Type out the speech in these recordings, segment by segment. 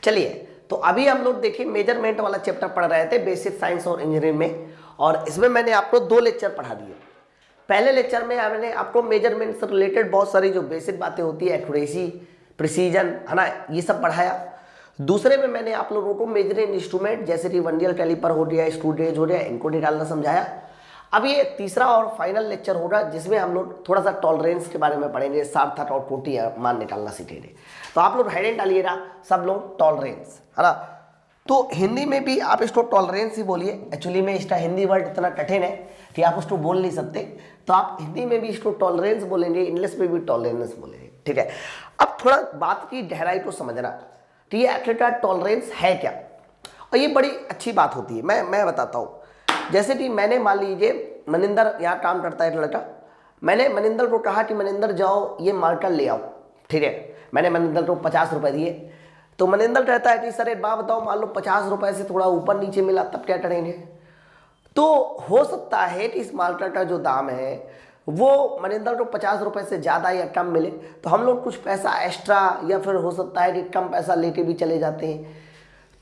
चलिए, तो अभी हम लोग देखिए मेजरमेंट वाला चैप्टर पढ़ रहे थे बेसिक साइंस और इंजीनियरिंग में, और इसमें मैंने आपको 2 लेक्चर पढ़ा दिए। पहले लेक्चर में मैंने आपको मेजरमेंट से रिलेटेड बहुत सारी जो बेसिक बातें होती है, एक्यूरेसी, प्रिसीजन, है ना, ये सब पढ़ाया। दूसरे में मैंने आप लोगों को मेजरिंग इंस्ट्रूमेंट जैसे कि वर्नियर कैलिपर हो गया, स्क्रू गेज हो गया, इनको निकालना समझाया। अब ये तीसरा और फाइनल लेक्चर होगा जिसमें हम लोग थोड़ा सा टॉलरेंस के बारे में पढ़ेंगे, सार्थक और कोटि मान निकालना सीखेंगे। तो आप लोग हेडिंग डालिएगा सब लोग टॉलरेंस, है ना। तो हिंदी में भी आप इसको टॉलरेंस ही बोलिए। एक्चुअली में इसका हिंदी वर्ड इतना कठिन है कि आप उसको बोल नहीं सकते, तो आप हिंदी में भी इसको टॉलरेंस बोलेंगे, इंग्लिश में भी टॉलरेंस बोलेंगे, ठीक है। अब थोड़ा बात की गहराई को समझना कि ये आखिरकार टॉलरेंस है क्या, और ये बड़ी अच्छी बात होती है। मैं बताता हूँ। जैसे कि मैंने मान लीजिए मनिंदर यहाँ काम करता है लड़का, मैंने मनिंदर को कहा कि मनिंदर जाओ ये मार्कर ले आओ, ठीक है। मैंने मनिंदर को 50 रुपये दिए, तो मनिंदर कहता है कि सर एक बात बताओ, मान लो 50 रुपये से थोड़ा ऊपर नीचे मिला तब क्या करेंगे। तो हो सकता है कि इस मार्कर का जो दाम है वो मनिंदर को 50 रुपये से ज़्यादा या कम मिले, तो हम लोग कुछ पैसा एक्स्ट्रा या फिर हो सकता है कि कम पैसा लेके भी चले जाते हैं।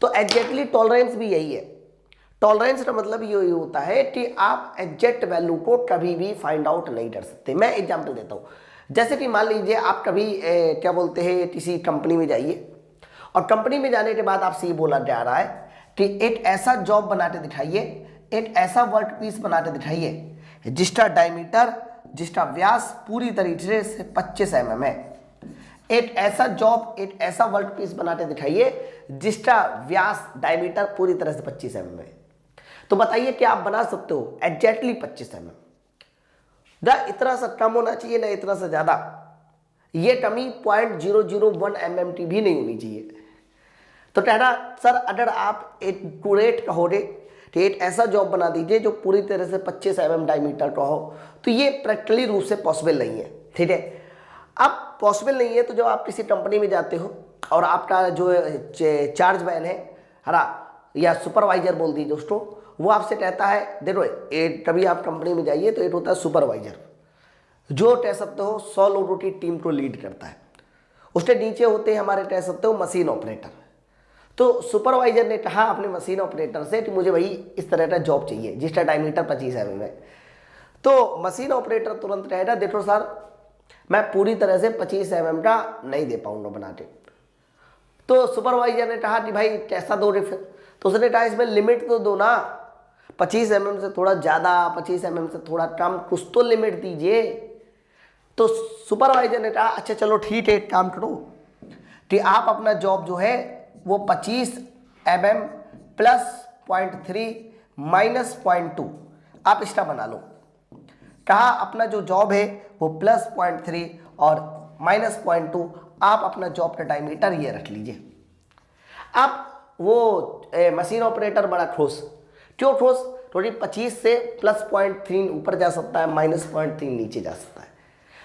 तो एग्जैक्टली टॉलरेंस भी यही है। टॉलरेंस का मतलब ये होता है कि आप एग्जैक्ट वैल्यू को कभी भी फाइंड आउट नहीं कर सकते। मैं एग्जांपल देता हूँ। जैसे कि मान लीजिए आप कभी क्या बोलते हैं, किसी कंपनी में जाइए, और कंपनी में जाने के बाद आपसे ये बोला जा रहा है कि एक ऐसा जॉब बनाते दिखाइए, एक ऐसा वर्क पीस बनाते दिखाइए जिसका डायमीटर, जिसका व्यास पूरी तरीके से 25 mm है। एक ऐसा जॉब, एक ऐसा वर्क पीस बनाते दिखाइए जिसका व्यास, डायमीटर पूरी तरह से 25 mm है। तो बताइए क्या आप बना सकते हो एग्जैक्टली 25 mm? ना इतना सा कम होना चाहिए ना इतना सा ज़्यादा, ये कमी 0.001 mm भी नहीं होनी चाहिए। तो कहना सर अगर आप एक एक्यूरेट कहोगे तो एक ऐसा जॉब बना दीजिए जो पूरी तरह से 25 mm डायमीटर का हो, तो ये प्रैक्टिकली रूप से पॉसिबल नहीं है, ठीक है। अब पॉसिबल नहीं है तो जब आप किसी कंपनी में जाते हो और आपका जो चार्ज मैन है ना, या सुपरवाइजर बोल दीजिए उसको, वो आपसे कहता है देखो कभी आप कंपनी में जाइए तो एक होता है सुपरवाइजर, जो कह सकते हो 100 लोगों की टीम को लीड करता है। उसके नीचे होते हैं हमारे कह सकते हो मशीन ऑपरेटर। तो सुपरवाइजर ने कहा अपने मशीन ऑपरेटर से कि मुझे भाई इस तरह का जॉब चाहिए जिसका डायमीटर 25 mm है। तो मशीन ऑपरेटर तुरंत कहेगा देखो सर मैं पूरी तरह से 25 mm का नहीं दे पाऊंगा बना के। तो सुपरवाइजर ने कहा कि भाई कैसा दो रे फिर, तो उसने कहा इसमें लिमिट तो दो ना, 25 mm से थोड़ा ज़्यादा, 25 mm से थोड़ा कम, कुछ तो लिमिट दीजिए। तो सुपरवाइजर ने कहा अच्छा चलो ठीक है, एक काम करो कि आप अपना जॉब जो है वो 25 mm प्लस 0.3 माइनस 0.2 आप इसका बना लो। कहा अपना जो जॉब है वो प्लस 0.3 और माइनस 0.2 आप अपना जॉब का डायमीटर ये रख लीजिए। अब वो मशीन ऑपरेटर बड़ा खुश, क्यों खुश, थोड़ी 25 से प्लस 0.3 ऊपर जा सकता है, माइनस 0.3 नीचे जा सकता है।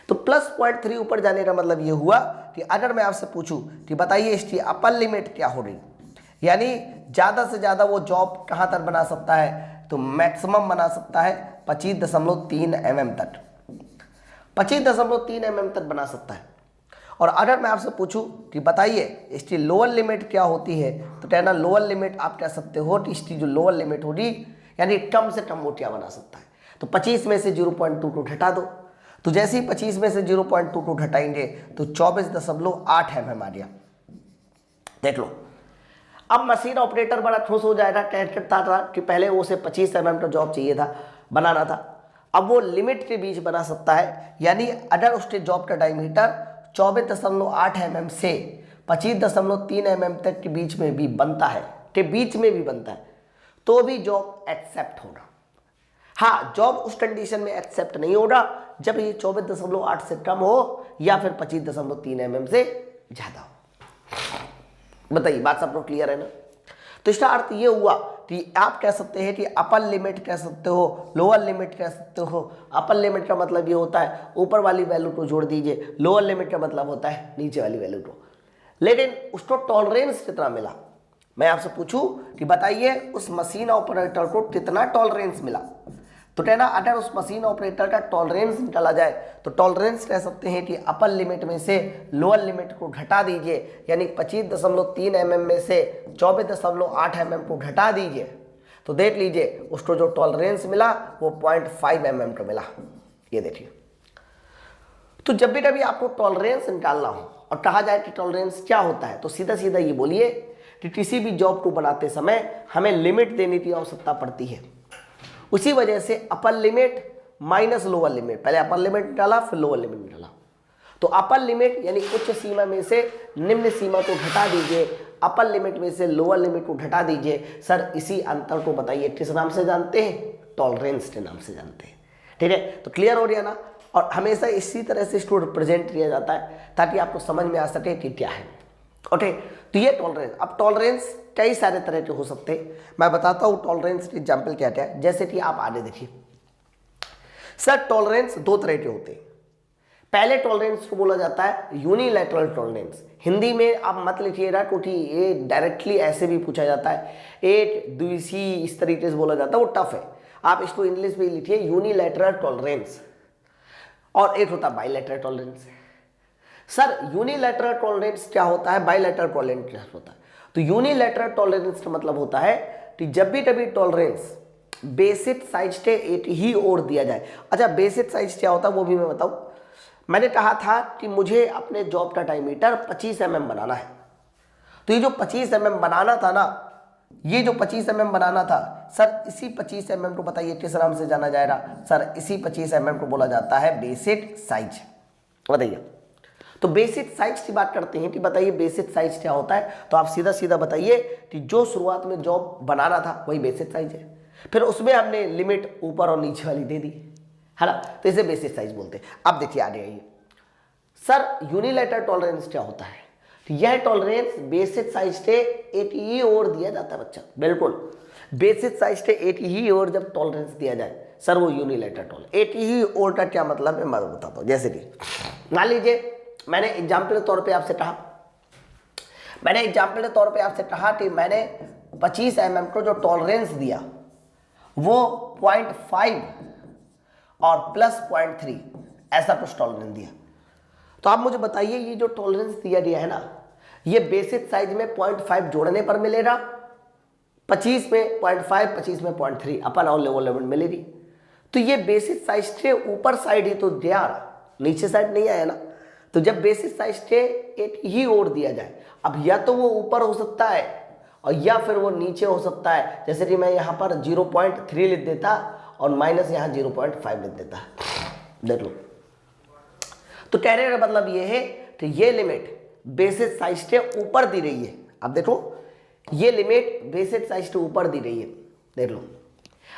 तो प्लस 0.3 ऊपर जाने का मतलब ये हुआ कि अगर मैं आपसे पूछूं कि बताइए इसकी अपर लिमिट क्या हो रही, यानी ज़्यादा से ज़्यादा वो जॉब कहाँ तक बना सकता है, तो मैक्सिमम बना सकता है 25.3 mm तक, 25.3 mm तक बना सकता है। और अगर मैं आपसे पूछूं कि बताइए इसकी लोअर लिमिट क्या होती है, तो कहना लोअर लिमिट आप कह सकते हो कि इसकी जो लोअर लिमिट होगी यानी कम से कम वो क्या बना सकता है। तो 25 में से 0.2 को घटा दो, तो जैसे ही 25 में से 0.2 को घटाएंगे तो 24.8 mm आ गया। देख लो, अब मशीन ऑपरेटर बड़ा खुश हो जाएगा, कहता था कि पहले वो उसे 25 mm का जॉब चाहिए था, बनाना था, अब वो लिमिट के बीच बना सकता है। यानी अगर उसके जॉब का डायमीटर 24.8 mm से 25.3 mm तक के बीच में भी बनता है, तो भी जॉब एक्सेप्ट होगा। हाँ, जॉब उस कंडीशन में एक्सेप्ट नहीं होगा जब ये 24.8 से कम हो या फिर 25.3 mm से ज़्यादा हो। बताइए बात सब लोग क्लियर है ना। तो इसका अर्थ ये हुआ कि आप कह सकते हैं कि अपर लिमिट कह सकते हो, लोअर लिमिट कह सकते हो। अपर लिमिट का मतलब ये होता है ऊपर वाली वैल्यू को जोड़ दीजिए, लोअर लिमिट का मतलब होता है नीचे वाली वैल्यू को। लेकिन उसको टॉलरेंस कितना मिला, मैं आपसे पूछूं कि बताइए उस मशीन ऑपरेटर को कितना टॉलरेंस मिला, तो कहना अगर उस मशीन ऑपरेटर का टॉलरेंस निकाला जाए तो टॉलरेंस कह सकते हैं कि अपर लिमिट में से लोअर लिमिट को घटा दीजिए, यानी 25.3 mm में से 24.8 mm को घटा दीजिए, तो देख लीजिए उसको जो टॉलरेंस मिला वो 0.5 mm का मिला। ये देखिए, तो जब भी कभी आपको टॉलरेंस निकालना हो और कहा जाए कि टॉलरेंस क्या होता है, तो सीधा सीधा ये बोलिए कि किसी भी जॉब को बनाते समय हमें लिमिट देने की आवश्यकता पड़ती है। उसी वजह से अपर लिमिट माइनस लोअर लिमिट, पहले अपर लिमिट निकाला फिर लोअर लिमिट निकाला। तो अपर लिमिट यानी उच्च सीमा में से निम्न सीमा को घटा दीजिए, अपर लिमिट में से लोअर लिमिट को घटा दीजिए। सर इसी अंतर को बताइए किस नाम से जानते हैं? टॉलरेंस के नाम से जानते हैं। ठीक है, तो क्लियर हो गया ना। और हमेशा इसी तरह से इसको रिप्रेजेंट किया जाता है ताकि आपको समझ में आ सके कि क्या है। ओके, तो ये टॉलरेंस। अब टॉलरेंस कई सारे तरह के हो सकते हैं, मैं बताता हूँ टॉलरेंस के एग्जाम्पल क्या क्या है। जैसे कि आप आगे देखिए, सर टॉलरेंस दो तरह के होते हैं। पहले टॉलरेंस को बोला जाता है यूनिलैटरल टॉलरेंस। हिंदी में आप मत लिखिएगा क्योंकि ये डायरेक्टली ऐसे भी पूछा जाता है, एक द्विसी इस तरीके से बोला जाता है, वो टफ है। आप इसको इंग्लिश में लिखिए यूनिलैटरल टॉलरेंस। और एक होता है bilateral tolerance. Sir unilateral tolerance क्या होता है, बाइलैटरल टॉलरेंस क्या होता है? तो यूनिलैटरल टॉलरेंस का मतलब होता है कि जब भी कभी टॉलरेंस बेसिक साइज के एक ही ओर दिया जाए। अच्छा, बेसिक साइज क्या होता है वो भी मैं बताऊं। मैंने कहा था कि मुझे अपने जॉब का डायमीटर 25 mm बनाना है। तो ये जो 25 mm बनाना था ना, ये जो 25 mm बनाना था, सर इसी 25 mm को बताइए किस नाम से जाना जाएगा? सर इसी 25 mm को बोला जाता है बेसिक साइज। बताइए, तो बेसिक साइज की बात करते हैं कि बताइए बेसिक साइज क्या होता है? तो आप सीधा सीधा बताइए कि जो शुरुआत में जॉब बनाना था वही बेसिक साइज है, फिर उसमें हमने लिमिट ऊपर और नीचे वाली दे दी है ना, तो इसे बेसिक साइज बोलते हैं। अब देखिए आगे आइए, सर यूनिलैटरल टॉलरेंस क्या होता है? तो यह टॉलरेंस बेसिक साइज के एक ही ओर दिया जाता है बच्चा। बिल्कुल, बेसिक साइज के एक ही ओर जब टॉलरेंस दिया जाए सर वो यूनिलैटरल टॉलरेंस। एक ही ओर का क्या मतलब है मैं बताता हूँ। जैसे कि मान लीजिए मैंने एग्जाम्पल के तौर पे आपसे कहा कि मैंने 25 mm को जो टॉलरेंस दिया वो 0.5 और प्लस 0.3 ऐसा कुछ टॉलरेंस दिया। तो आप मुझे बताइए ये जो टॉलरेंस दिया गया है ना, ये बेसिक साइज में 0.5 जोड़ने पर मिलेगा, 25 में 0.5, 25 में 0.3 अपन और लोअर लिमिट मिलेगी। तो ये बेसिक साइज के ऊपर साइड ही तो दिया, नीचे साइड नहीं आया ना। तो जब बेसिक साइज के एक ही ओर दिया जाए, अब या तो वो ऊपर हो सकता है और या फिर वो नीचे हो सकता है। जैसे कि मैं यहाँ पर 0.3 लिख देता और माइनस यहाँ 0.5 लिख देता, देख लो। तो कहने का मतलब ये है कि ये लिमिट बेसिक साइज के ऊपर दी रही है। अब देखो ये लिमिट बेसिक साइज के ऊपर दी रही है, देख लो।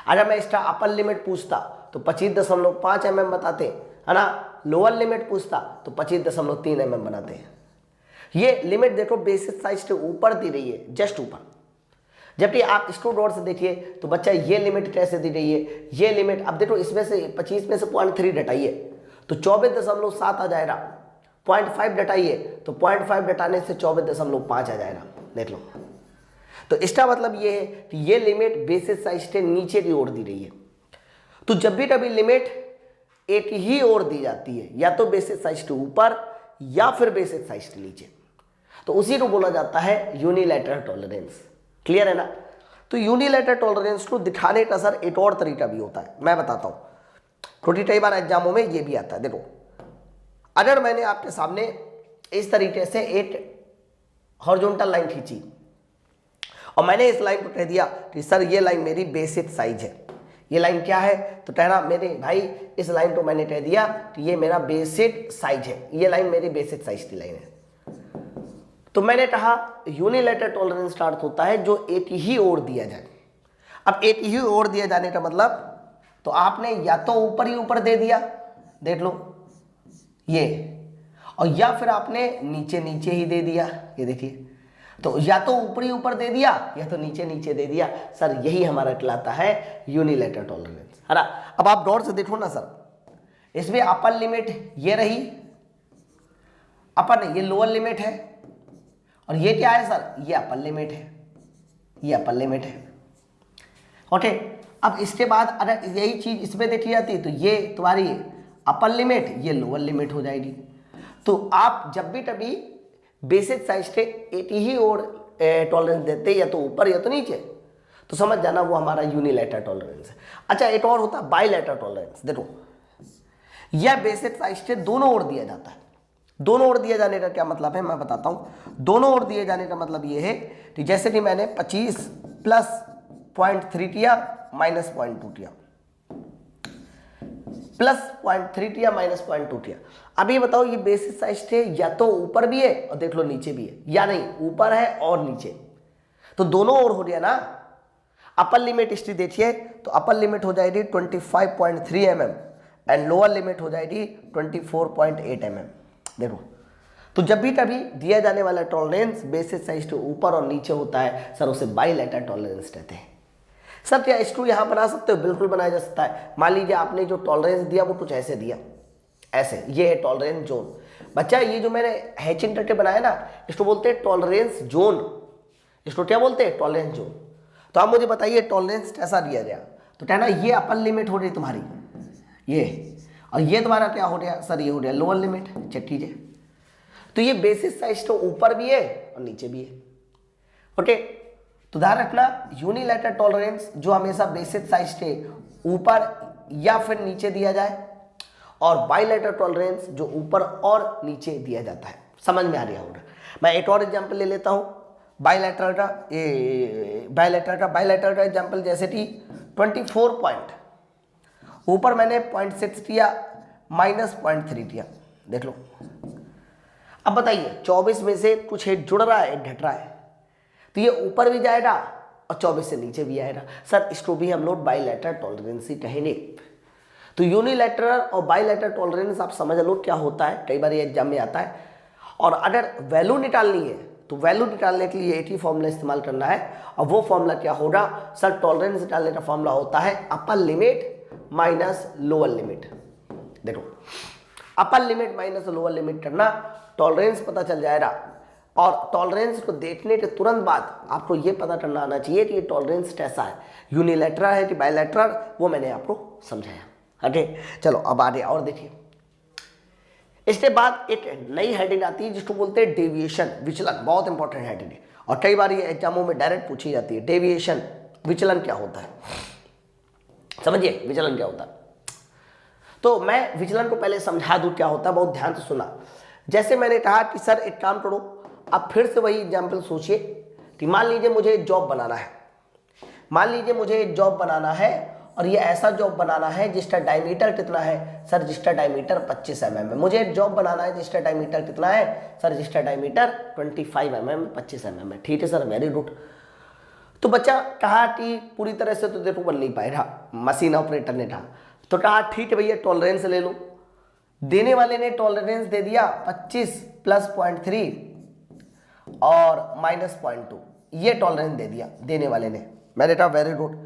अगर मैं इसका अपर लिमिट पूछता तो 25.5 mm बताते है ना, लोअर लिमिट पूछता तो 25.3 mm बनाते हैं। ये लिमिट देखो बेसिक साइज के ऊपर दी रही है, जस्ट ऊपर। जबकि आप इसको गौर से देखिए तो बच्चा ये लिमिट कैसे दी रही है, ये लिमिट। अब देखो इसमें से 25 में से 0.3 घटाइए तो 24.7 आ जाएगा, 0.5 घटाइए तो 0.5 घटाने से 24.5 आ जाएगा, देख लो। तो इसका मतलब ये है कि ये लिमिट बेसिक साइज के नीचे की ओर दी रही है। तो जब भी कभी लिमिट एक ही ओर दी जाती है, या तो बेसिक साइज के ऊपर या फिर बेसिक साइज के नीचे, तो उसी को बोला जाता है यूनिलैटरल टॉलरेंस। क्लियर है ना। तो यूनिलैटरल टॉलरेंस को दिखाने का सर एक और तरीका भी होता है, मैं बताता हूं। छोटी कई बार एग्जामों में ये भी आता है। देखो अगर मैंने आपके सामने इस तरीके से एक हॉरिजॉन्टल लाइन खींची और मैंने इस लाइन को कह दिया कि सर ये लाइन मेरी बेसिक साइज है, ये लाइन क्या है? तो कहना मेरे भाई इस लाइन को मैंने कह दिया कि ये मेरा बेसिक साइज है, ये लाइन मेरी बेसिक साइज की लाइन है। तो मैंने कहा यूनिलैटरल टॉलरेंस का अर्थ होता है जो एक ही ओर दिया जाए। अब एक ही ओर दिया जाने का मतलब, तो आपने या तो ऊपर ही ऊपर दे दिया, देख लो ये, और या फिर आपने नीचे नीचे ही दे दिया, ये देखिए। तो या तो ऊपर ही ऊपर दे दिया या तो नीचे नीचे दे दिया, सर यही हमारा कहलाता है यूनिलैटरल टॉलरेंस, है ना। अब आप गौर से देखो ना सर, इसमें अपर लिमिट ये रही, अपर नहीं, ये लोअर लिमिट है, और ये क्या है सर? ये अपर लिमिट है, ये अपर लिमिट है। ओके, अब इसके बाद अगर यही चीज इसमें देखी जाती है तो ये तुम्हारी अपर लिमिट, ये लोअर लिमिट हो जाएगी। तो आप जब भी कभी बेसिक साइज के एक ही और टॉलरेंस देते या तो ऊपर या तो नीचे, तो समझ जाना वो हमारा यूनिलैटरल टॉलरेंस है। अच्छा, एक और होता है बाइलैटरल टॉलरेंस। देखो यह बेसिक साइज के दोनों ओर दिया जाता है। दोनों ओर दिया जाने का क्या मतलब है मैं बताता हूं। दोनों ओर दिए जाने का मतलब ये है कि जैसे कि मैंने 25 प्लस 0.3 किया माइनस 0.2 किया, प्लस 0.3 किया माइनस 0.2 किया। अब ये बताओ ये बेसिस साइज थे या तो ऊपर भी है और देख लो नीचे भी है, या नहीं ऊपर है और नीचे, तो दोनों ओर हो गया ना। अपर लिमिट इसकी देखिए तो अपर लिमिट हो जाएगी 25.3 mm एंड लोअर लिमिट हो जाएगी 24.8 mm। देखो तो जब भी कभी दिया जाने वाला टॉलरेंस बेसिस साइज के ऊपर और नीचे होता है सर उसे बाइलैटरल टॉलरेंस कहते हैं। सर क्या इसको यहाँ बना सकते हो? बिल्कुल बनाया जा सकता है। मान लीजिए आपने जो टॉलरेंस दिया वो कुछ ऐसे दिया, ऐसे, ये है टॉलरेंस जोन। बच्चा ये जो मैंने हैचिंग करके बनाया ना इसको बोलते हैं टॉलरेंस जोन। इसको क्या बोलते हैं? Tolerance zone. तो आप मुझे बताइए टॉलरेंस कैसा दिया गया? तो कहना ये अपर लिमिट हो रही तुम्हारी ये, और ये तुम्हारा क्या हो गया सर? ये हो गया लोअर लिमिट। चेक कीजिए तो ये बेसिस साइज तो ऊपर भी है और नीचे भी है। ओके, तो ध्यान रखना यूनिलैटरल टॉलरेंस जो हमेशा बेसिस साइज के ऊपर या फिर नीचे दिया जाए, और बाइलैटरल टॉलरेंस जो ऊपर और नीचे दिया जाता है। समझ में आ रहा होगा। मैं एक और एग्जांपल ले लेता हूं बाइलैटरल का। बाइलैटरल का एग्जांपल जैसे कि 24 पॉइंट, ऊपर मैंने 0.6 किया माइनस 0.3 किया। देख लो अब बताइए 24 में से कुछ एक जुड़ रहा है एक घट रहा है, तो ये ऊपर भी जाएगा और 24 से नीचे भी आएगा। सर इसको भी हम लोग बाइलैटरल टॉलरेंस ही कहेंगे। तो यूनिलैटरल और बाइलैटरल टॉलरेंस आप समझ लो क्या होता है, कई बार ये एग्जाम में आता है। और अगर वैल्यू निकालनी है तो वैल्यू निकालने के लिए एक ही फॉर्मूला इस्तेमाल करना है, और वो फॉर्मूला क्या होगा सर? टॉलरेंस निकालने का फॉर्मूला होता है upper limit minus lower limit. देखो upper limit minus lower limit करना, टॉलरेंस पता चल जाएगा। और टॉलरेंस को देखने के तुरंत बाद आपको ये पता करना आना चाहिए कि ये टॉलरेंस कैसा है, यूनिलैटरल है कि बाइलैटरल, वो मैंने आपको समझाया। ओके चलो अब आगे और देखिए। इसके बाद एक नई हेडिंग आती है जिसको बोलते हैं डेविएशन, विचलन। बहुत इंपॉर्टेंट हेडिंग है और कई बार ये एग्जामों में डायरेक्ट पूछी जाती है। डेविएशन, विचलन क्या होता है? समझिए विचलन क्या होता है। तो मैं विचलन को पहले समझा दूं क्या होता है, बहुत ध्यान से सुना। जैसे मैंने कहा कि सर एक काम करो, अब फिर से वही एग्जाम्पल सोचिए कि मान लीजिए मुझे एक जॉब बनाना है। मान लीजिए मुझे एक जॉब बनाना है और ये ऐसा जॉब बनाना है जिसका डायमीटर कितना है सर? जिसका डायमीटर 25 mm है। मुझे एक जॉब बनाना है जिसका डायमीटर कितना है सर? जिसका डायमीटर 25 mm 25 mm है। ठीक है सर, वेरी गुड। तो बच्चा कहा कि पूरी तरह से तो देखो बन नहीं पाएगा, मशीन ऑपरेटर ने कहा। तो कहा ठीक है भैया टॉलरेंस ले लो। देने वाले ने टॉलरेंस दे दिया 25 प्लस 0.3 और माइनस 0.2, ये टॉलरेंस दे दिया देने वाले ने। मैंने कहा वेरी गुड।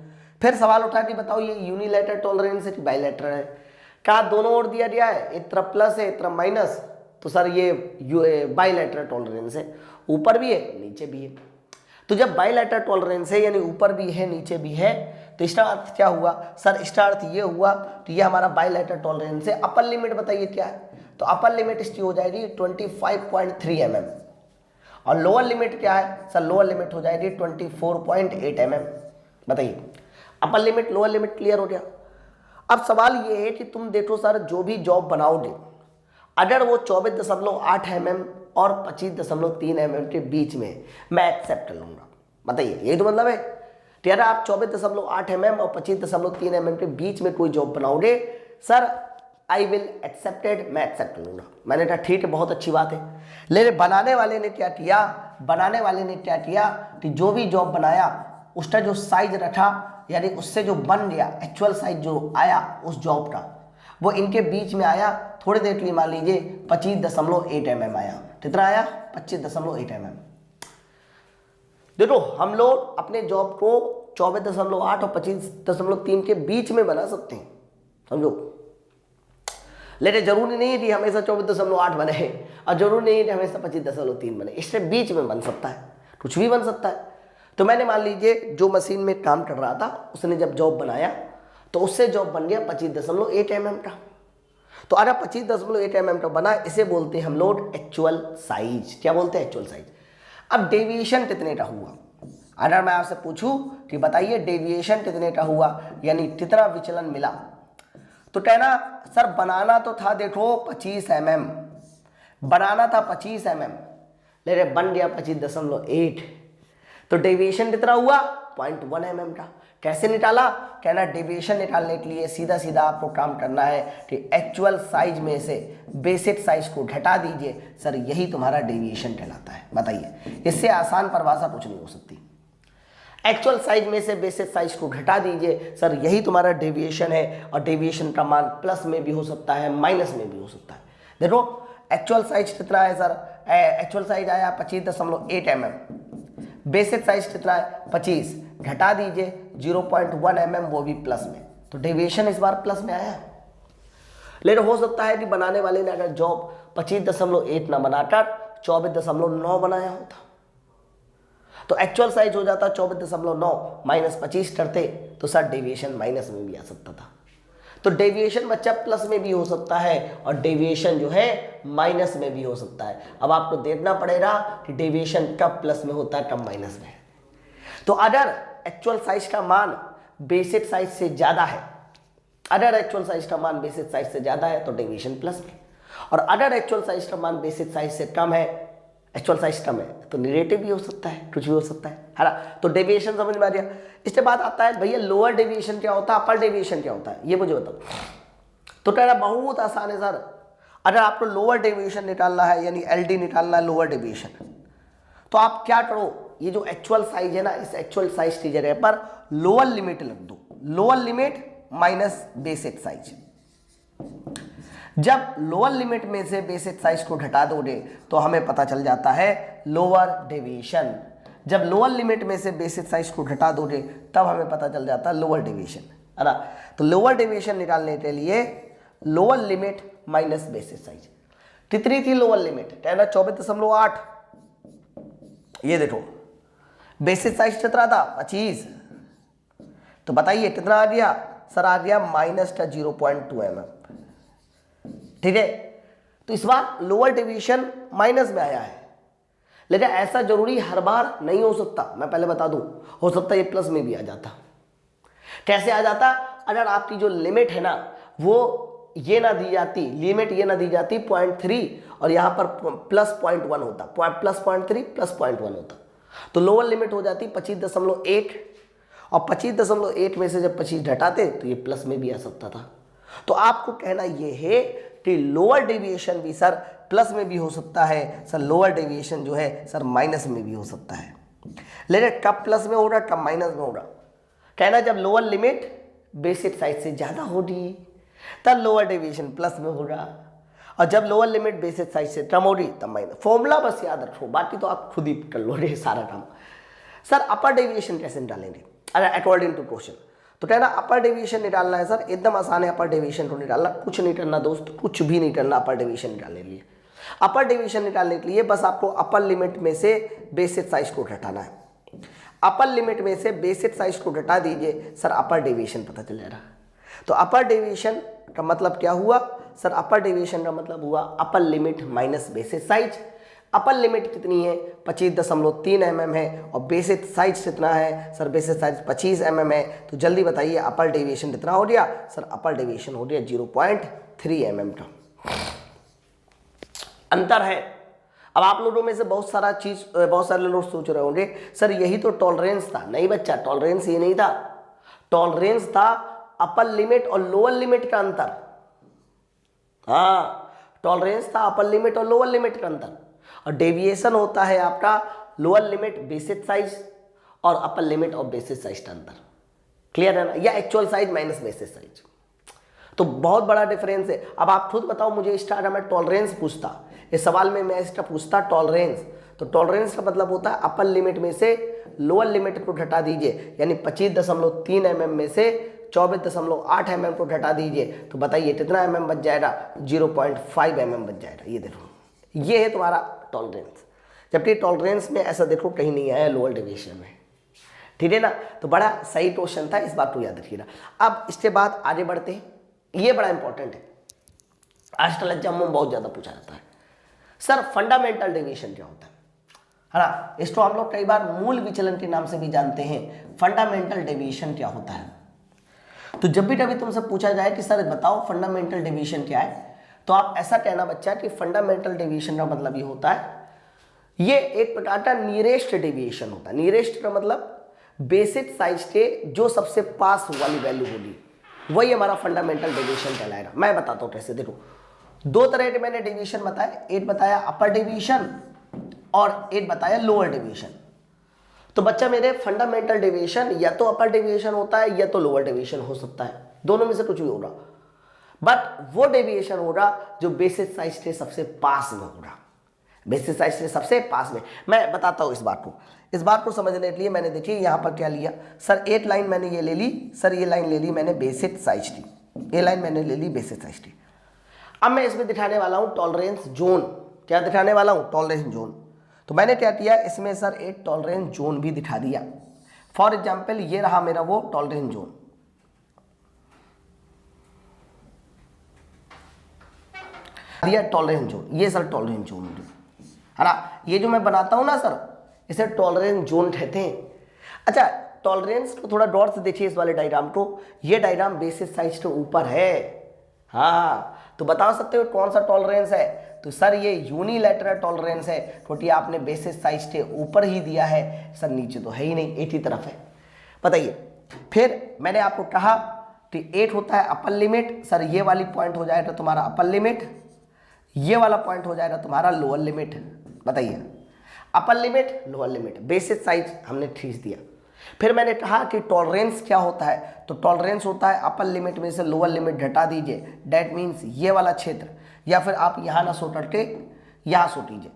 फिर सवाल उठा कि बताओ ये यूनिलैटरल टॉलरेंस है कि बाइलैटरल है? कहा दोनों ओर दिया गया है, एक तरफ प्लस है एक तरफ माइनस, तो सर ये बाइलैटरल टॉलरेंस है, ऊपर भी है नीचे भी है। तो जब बाइलैटरल टॉलरेंस है यानी ऊपर भी है नीचे भी है, तो इसका अर्थ क्या हुआ सर? इसका अर्थ ये हुआ तो ये हमारा बाइलैटरल टॉलरेंस है। अपर लिमिट बताइए क्या है? तो अपर लिमिट इसकी हो जाएगी 25.3 mm, और लोअर लिमिट क्या है सर? लोअर लिमिट हो जाएगी 24.8 mm। बताइए upper limit lower limit clear हो गया। अब सवाल ये है कि तुम देखो सर जो भी जॉब बनाओगे अगर वो 24.8 mm और 25.3 mm के बीच में, मैं एक्सेप्ट कर लूंगा। बताइए यही तो मतलब है कि अगर आप 24.8 mm और 25.3 mm के बीच में कोई जॉब बनाओगे सर आई विल एक्सेप्टेड, मैं एक्सेप्ट कर लूंगा। मैंने कहा ठीक है बहुत अच्छी बात है। लेकिन बनाने वाले ने क्या किया? बनाने वाले ने क्या किया कि जो भी जॉब बनाया उसका जो साइज रखा यानी उससे जो बन गया एक्चुअल साइज जो आया उस जॉब का, वो इनके बीच में आया। थोड़ी देर के लिए मान लीजिए 25.8 mm आया। कितना आया? 25.8 mm। देखो हम लोग अपने जॉब को 24.8 और 25.3 के बीच में बना सकते हैं, समझो। लेकिन जरूरी नहीं है कि हमेशा 24.8 बने और जरूरी नहीं है कि हमेशा 25.3 बने। इससे बीच में बन सकता है, कुछ भी बन सकता है। तो मैंने मान लीजिए जो मशीन में काम कर रहा था उसने जब जॉब बनाया तो उससे जॉब बन गया 25.8 mm का। तो अगर 25.8 mm का बना, इसे बोलते हैं हम लोग एक्चुअल साइज। क्या बोलते हैं? Actual size. अब डेविएशन कितने का हुआ? अगर मैं आपसे पूछूं कि बताइए डेविएशन कितने का हुआ, यानी कितना विचलन मिला, तो कहना सर बनाना तो था देखो 25 mm, बनाना था 25 mm, लेकिन बन गया 25.8, तो डेविएशन कितना हुआ? 0.1 mm का। कैसे निकाला? कहना डेविएशन निकालने के लिए सीधा सीधा आपको काम करना है कि एक्चुअल साइज में से बेसिक साइज को घटा दीजिए, सर यही तुम्हारा डेविएशन कहलाता है। बताइए, इससे आसान परिभाषा कुछ नहीं हो सकती। एक्चुअल साइज में से बेसिक साइज को घटा दीजिए, सर यही तुम्हारा डेविएशन है। और डेविएशन का मान प्लस में भी हो सकता है, माइनस में भी हो सकता है। देखो एक्चुअल साइज कितना है सर? एक्चुअल साइज आया 25.8 mm, बेसिक साइज कितना है? 25, घटा दीजिए 0.1 mm, वो भी प्लस में, तो डेविएशन इस बार प्लस में आया। लेकिन हो सकता है कि बनाने वाले ने अगर जॉब 25.8 ना बनाकर 24.9 बनाया होता, तो एक्चुअल साइज हो जाता 24.9 माइनस 25 करते, तो सर डेविएशन माइनस में भी आ सकता था। तो डेविएशन बच्चा प्लस में भी हो सकता है और डेविएशन जो है माइनस में भी हो सकता है। अब आपको देखना पड़ेगा कि डेविएशन कब प्लस में होता है, कब माइनस में। तो अगर एक्चुअल साइज का मान बेसिक साइज से ज्यादा है, अगर एक्चुअल साइज का मान बेसिक साइज से ज्यादा है तो डेविएशन प्लस में, और अगर एक्चुअल साइज का मान बेसिक साइज से कम है, एक्चुअल साइज कम है, तो निगेटिव भी हो सकता है, कुछ भी हो सकता है ना। तो डेविएशन समझ में आ गया। इसके बाद आता है भैया लोअर डेविएशन क्या होता है, अपर डेविएशन क्या होता है, ये मुझे बताओ। तो कहना बहुत आसान है सर, अगर आपको लोअर डेविएशन निकालना है यानी एलडी निकालना है, लोअर डेविएशन, तो आप क्या करो, ये जो एक्चुअल साइज है ना, इस एक्चुअल साइज की जगह पर लोअर लिमिट लग दो, lower limit minus basic size. जब लोअर लिमिट में से बेसिक साइज को घटा दोगे तो हमें पता चल जाता है लोअर डेविएशन। जब लोअर लिमिट में से बेसिक साइज को घटा दोगे तब हमें पता चल जाता है लोअर डेविएशन, है ना। तो लोअर डेविएशन निकालने के लिए lower limit minus basic size. कितनी थी लोअर लिमिट? कहना 24.8। ये देखो बेसिक साइज कितना था? 25। तो बताइए कितना आ गया? सर आ गया माइनस का 0.2 mm। ठीक है, तो इस बार लोअर डेविएशन माइनस में आया है, लेकिन ऐसा जरूरी हर बार नहीं हो सकता। मैं पहले बता दूं, हो सकता है ये प्लस में भी आ जाता। कैसे आ जाता? अगर आपकी जो लिमिट है ना वो ये ना दी जाती, लिमिट ये ना दी जाती 0.3 और यहां पर प्लस 0.1 होता, प्लस 0.3 प्लस 0.1 होता, तो लोअर लिमिट हो जाती 25.1 और 25.1 में से जब 25 घटाते तो ये प्लस में भी आ सकता था। तो आपको कहना ये है कि लोअर डेविएशन भी सर प्लस में भी हो सकता है, सर लोअर डेविएशन जो है सर माइनस में भी हो सकता है। लेकिन कब प्लस में होगा, कब माइनस में होगा? कहना जब लोअर लिमिट बेसिक साइज से ज्यादा होगी तब लोअर डेविएशन प्लस में होगा, और जब लोअर लिमिट बेसिक साइज से कम होगी तब माइनस। फॉर्मूला बस याद रखो, बाकी तो आप खुद ही कर लोगे सारा काम। सर अपर डेविएशन कैसे निकालेंगे अगर अकॉर्डिंग टू क्वेश्चन? तो कहना अपर डेविएशन निकालना है सर, एकदम आसान है अपर डेविएशन को निकालना, कुछ नहीं करना दोस्त, कुछ भी नहीं करना अपर डेविएशन निकालने के लिए। अपर डेविएशन निकालने के लिए बस आपको अपर लिमिट में से बेसिक साइज को घटाना है। अपर लिमिट में से बेसिक साइज को घटा दीजिए, सर अपर डेविएशन पता चल जाएगा। तो अपर डेविएशन का मतलब क्या हुआ सर? अपर डेविएशन का मतलब हुआ अपर limit minus basic size. Upper limit कितनी है? 25.3 mm है, और बेसिक साइज कितना है सर? बेसिक साइज 25 mm है। तो जल्दी बताइए अपर डेविएशन कितना हो गया सर? अपर डेविएशन हो गया 0.3 mm का अंतर है। अब आप लोगों में से बहुत सारे लोग सोच रहे होंगे सर यही तो टॉलरेंस था। नहीं बच्चा, टॉलरेंस ये नहीं था, टॉलरेंस था अपर लिमिट और लोअर लिमिट का अंतर। हाँ, टॉलरेंस था अपर लिमिट और लोअर लिमिट का अंतर, और डेविएशन होता है आपका लोअर लिमिट बेसिक साइज और अपर लिमिट और बेसिक साइज का अंतर। क्लियर है ना? या actual size minus basic size, तो बहुत बड़ा डिफरेंस है। अब आप खुद बताओ मुझे, इसका अगर मैं टॉलरेंस पूछता, इस सवाल में मैं इसका पूछता टॉलरेंस, तो टॉलरेंस का मतलब होता है अपर लिमिट में से लोअर लिमिट को घटा दीजिए, यानी 25.3 mm में से 24.8 mm को घटा दीजिए, तो बताइए कितना mm बच जाएगा? 0.5 mm बच जाएगा। ये देखो, ये है तुम्हारा टॉलरेंस। जबकि टॉलरेंस में ऐसा देखो कहीं नहीं आया लोअर डेविएशन में। ठीक है ना। तो बड़ा सही क्वेश्चन था, इस बात को याद रखिएगा। अब इसके बाद आगे बढ़ते हैं, ये बड़ा इंपॉर्टेंट है, अष्टलज्जा में बहुत ज्यादा पूछा जाता है। सर फंडामेंटल डेविएशन क्या होता है ना, इसको हम लोग कई बार मूल विचलन के नाम से भी जानते हैं। फंडामेंटल डेविएशन क्या होता है, तो जब भी कभी तुमसे पूछा जाए कि सर बताओ फंडामेंटल डेविएशन क्या है, तो आप ऐसा कहना बच्चा कि फंडामेंटल डेविएशन का मतलब ये होता है, ये एक प्रकार का नियरेस्ट डेविएशन होता है। नियरेस्ट का मतलब बेसिक साइज के जो सबसे पास वाली वैल्यू होगी, वही हमारा फंडामेंटल डेविएशन कहलाएगा। मैं बताता हूँ कैसे। देखो दो तरह के मैंने डेविएशन बताया, एक बताया अपर डेविएशन और एक बताया लोअर डेविएशन। तो बच्चा मेरे फंडामेंटल डेविएशन या तो अपर डेविएशन होता है या तो लोअर डेविएशन हो सकता है, दोनों में से कुछ भी होगा, बट वो डेविएशन होगा जो बेसिस साइज के सबसे पास में होगा, बेसिस साइज के सबसे पास में। मैं बताता हूं इस बात को समझने के लिए मैंने देखिए यहां पर क्या लिया, सर एक लाइन मैंने ये ले ली, सर ये लाइन ले ली मैंने बेसिक साइज की, ये लाइन मैंने ले ली बेसिक साइज की। अब मैं इसमें दिखाने वाला हूं टॉलरेंस जोन। क्या दिखाने वाला हूं? Tolerance zone. तो मैंने क्या किया, इसमें सर एक टॉलरेंस जोन भी दिखा दिया। फॉर एग्जाम्पल ये रहा मेरा वो टॉलरेंस जोन, दिया टॉलरेंस जोन, ये सर टॉलरेंस जोन है ना। ये जो मैं बनाता हूं ना सर, इसे टॉलरेंस जोन कहते हैं। अच्छा टॉलरेंस को थोड़ा गौर से देखिए इस वाले डायग्राम को, ये डायग्राम बेसिस साइज के ऊपर है। हाँ तो बता सकते हो कौन सा टॉलरेंस है, तो सर ये यूनिलैटरल टॉलरेंस है, क्योंकि आपने बेसिस साइज के ऊपर ही दिया है, सर नीचे तो है ही नहीं, एक ही तरफ है। बताइए फिर मैंने आपको कहा कि एक होता है अपर लिमिट, सर ये वाली पॉइंट हो जाएगा तुम्हारा अपर लिमिट, ये वाला पॉइंट हो जाएगा तुम्हारा लोअर लिमिट। बताइए upper limit lower limit, basis size हमने खींच दिया। फिर मैंने कहा कि टॉलरेंस क्या होता है, तो टॉलरेंस होता है अपर लिमिट में से लोअर लिमिट घटा दीजिए, दैट मीन्स ये वाला क्षेत्र, या फिर आप यहाँ ना सोट के यहाँ सोट लीजिए,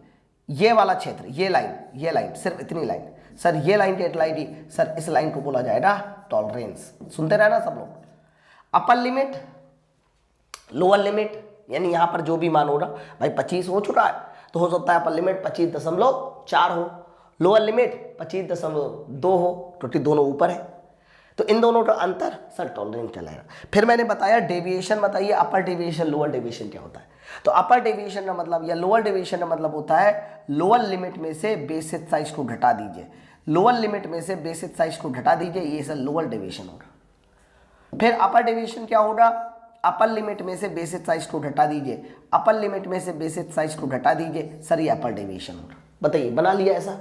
ये वाला क्षेत्र, ये लाइन सिर्फ इतनी लाइन, सर ये लाइन के लाई दी, सर इस लाइन को बोला जाएगा टॉलरेंस। सुनते रहना सब लोग, अपर लिमिट लोअर लिमिट, यानी यहाँ पर जो भी मान होगा, भाई 25 हो चुका है तो हो सकता है अपर लिमिट 25.4 हो, लोअर लिमिट 25.2 हो, क्योंकि दोनों ऊपर है, तो इन दोनों का अंतर सर टॉलरेंस कहलाएगा। फिर मैंने बताया डेविएशन, बताइए अपर डेविएशन लोअर डेविएशन क्या होता है। तो अपर डेविएशन का मतलब या लोअर डेविएशन का मतलब होता है लोअर लिमिट में से बेसिस साइज को घटा दीजिए, लोअर लिमिट में से बेसिस साइज को घटा दीजिए, ये सर लोअर डेविएशन होगा। फिर अपर डेविएशन क्या होगा, अपर लिमिट में से बेसिस साइज को घटा दीजिए, अपर लिमिट में से बेसिस साइज को घटा दीजिए, सर ये अपर डेविएशन होगा। बताइए बना लिया ऐसा।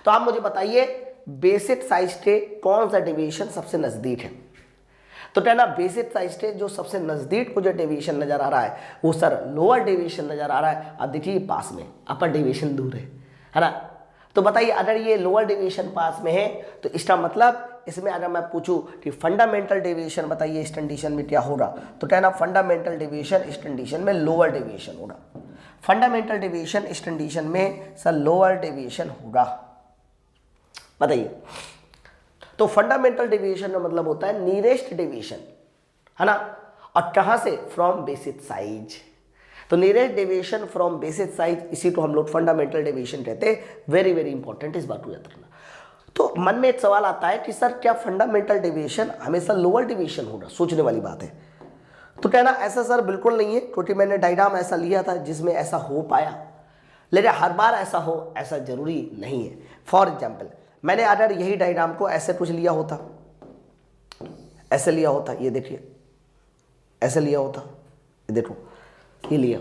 तो आप मुझे बताइए बेसिक साइज के कौन सा डेविएशन सबसे नजदीक है, तो कहना बेसिक साइज के जो सबसे नजदीक को जो डेविएशन नजर आ रहा है वो सर लोअर डेविएशन नजर आ रहा है। अब देखिए पास में, अपर डेविएशन दूर है ना। तो बताइए अगर ये लोअर डेविएशन पास में है तो इसका मतलब इसमें अगर मैं पूछूं कि फंडामेंटल डेविएशन बताइए इस कंडीशन में क्या होगा, तो कहना फंडामेंटल डेविएशन इस कंडीशन में लोअर डेविएशन होगा, फंडामेंटल डेविएशन इस कंडीशन में सर लोअर डेविएशन होगा। बताइए तो फंडामेंटल डेविएशन का मतलब होता है नियरेस्ट डेविएशन, है ना, और कहां से, फ्रॉम बेसिक साइज। तो nearest deviation from basic size, इसी को हम लोग फंडामेंटल डेविएशन कहते हैं। वेरी वेरी इंपॉर्टेंट, इस बात को याद रखना। तो मन में एक सवाल आता है कि सर क्या फंडामेंटल डेविएशन हमेशा लोअर डेविएशन होगा, सोचने वाली बात है। तो कहना ऐसा सर बिल्कुल नहीं है, क्योंकि मैंने डायग्राम ऐसा लिया था जिसमें ऐसा हो पाया, लेकिन हर बार ऐसा हो ऐसा जरूरी नहीं है। फॉर एग्जाम्पल मैंने अगर यही डायग्राम को ऐसे कुछ लिया होता, ऐसे लिया होता, ये देखिए ऐसे लिया होता, ये देखो ये लिया,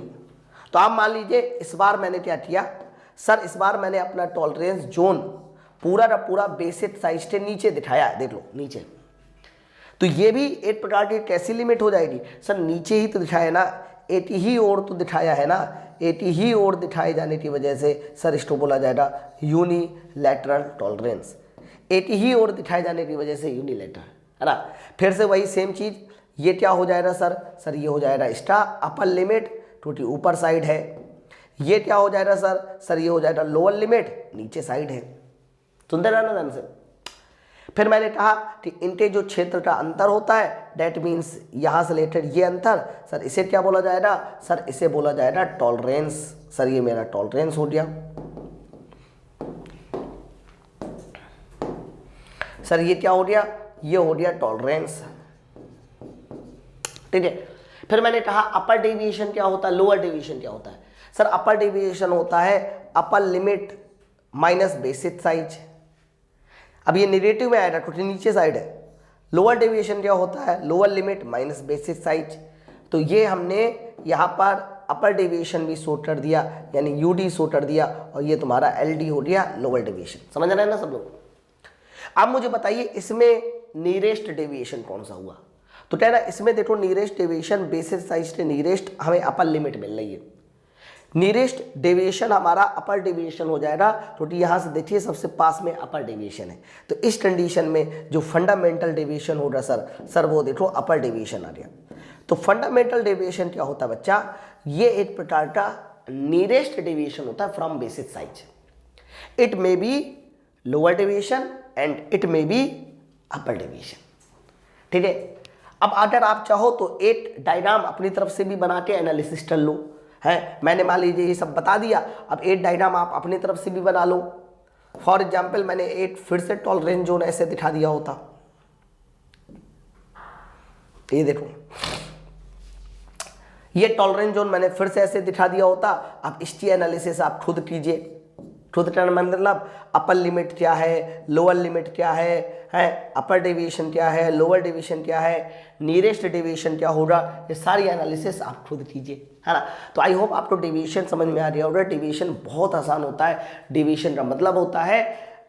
तो आप मान लीजिए इस बार मैंने क्या किया, सर इस बार मैंने अपना टॉलरेंस जोन पूरा का पूरा बेसिक साइज के नीचे दिखाया है, देख लो नीचे। तो ये भी एक प्रकार की कैसी लिमिट हो जाएगी, सर नीचे ही तो दिखाया है ना, 80 ही और तो दिखाया है ना, 80 ही और दिखाए जाने की वजह से सर इसको बोला जाएगा यूनिलैटरल टॉलरेंस, 80 ही और दिखाए जाने की वजह से यूनिलैटरल, है ना। फिर से वही सेम चीज, ये क्या हो जाएगा सर, सर ये हो जाएगा इसका अपर लिमिट, क्योंकि ऊपर साइड है। ये क्या हो जाएगा सर, सर ये हो जाएगा लोअर लिमिट, नीचे साइड है। सुनते रहना ध्यान से। फिर मैंने कहा कि इनके जो क्षेत्र का अंतर होता है, दैट मीन्स यहां से रिलेटेड ये अंतर, सर इसे क्या बोला जाएगा, सर इसे बोला जाएगा टॉलरेंस। सर ये मेरा टॉलरेंस हो गया। सर ये क्या हो गया, ये हो गया टॉलरेंस, ठीक है। फिर मैंने कहा अपर डेविएशन क्या होता है, लोअर डेविएशन क्या होता है। सर अपर डेविएशन होता है upper limit minus basic size. अब ये नेगेटिव में आएगा क्योंकि नीचे साइड है। लोअर डेविएशन क्या होता है, lower limit minus basic size. तो ये हमने यहाँ पर अपर डेविएशन भी शो कर दिया, यानी यूडी शो कर दिया, और ये तुम्हारा एलडी हो गया लोअर डेविएशन। समझ रहे हैं ना सब लोग। अब मुझे बताइए इसमें नियरेस्ट डेविएशन कौन सा हुआ। तो क्या ना, इसमें देखो नियरेस्ट डेविएशन बेसिक साइज के नियरेस्ट हमें अपर लिमिट मिल रही है। नियरेस्ट डेविएशन हमारा अपर डेविएशन हो जाएगा, क्योंकि यहाँ से देखिए सबसे पास में अपर डेविएशन है। तो इस कंडीशन में जो फंडामेंटल डेविएशन होगा सर वो देखो अपर डेविएशन आ गया। तो फंडामेंटल डेविएशन क्या होता है बच्चा, ये एक प्रकार का नियरेस्ट डेविएशन होता है from basic size. It may be lower deviation and it may be upper deviation, ठीक है। अब अगर आप चाहो तो एक डायग्राम अपनी तरफ से भी बना के एनालिसिस कर लो, है। मैंने मान लीजिए ये सब बता दिया, अब एक डायग्राम आप अपनी तरफ से भी बना लो। फॉर एग्जाम्पल मैंने एक फिर से टॉलरेंस जोन ऐसे दिखा दिया होता, ये देखो ये टॉलरेंस जोन मैंने फिर से ऐसे दिखा दिया होता। अब इसकी एनालिसिस आप खुद कीजिए, खुद करना मतलब अपर लिमिट क्या है, लोअर लिमिट क्या है अपर डेविएशन क्या है, लोअर डेविएशन क्या है, नियरेस्ट डेविएशन क्या होगा, ये सारी एनालिसिस आप खुद कीजिए, है ना। तो आई होप आपको डेविएशन समझ में आ रहा होगा। डेविएशन बहुत आसान होता है। डेविएशन का मतलब होता है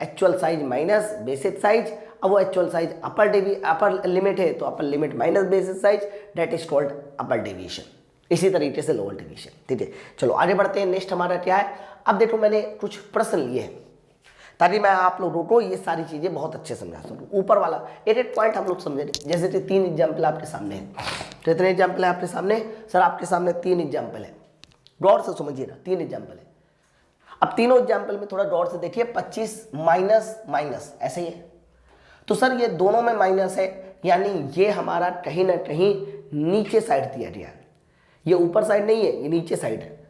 actual size minus basic size. अब वो एक्चुअल साइज अपर लिमिट है तो अपर limit minus basic size, that is called upper deviation. इसी तरीके से लोअर डेविएशन, ठीक है। चलो आगे बढ़ते हैं। नेक्स्ट हमारा क्या है, अब देखो मैंने कुछ प्रश्न लिए हैं ताकि मैं आप लोगों को ये सारी चीजें बहुत अच्छे समझा सकूँ। ऊपर वाला एक पॉइंट हम लोग समझे, जैसे कि 3 एग्जाम्पल आपके सामने है। तो इतने एग्जाम्पल है आपके सामने, सर आपके सामने 3 एग्जाम्पल है, गौर से समझिएगा। 3 एग्जाम्पल है। अब तीनों एग्जाम्पल में थोड़ा गौर से देखिए, 25 माइनस माइनस ऐसे ही है। तो सर ये दोनों में माइनस है, यानी ये हमारा कहीं ना कहीं नीचे साइड दिया गया है। ये ऊपर साइड नहीं है, ये नीचे साइड है।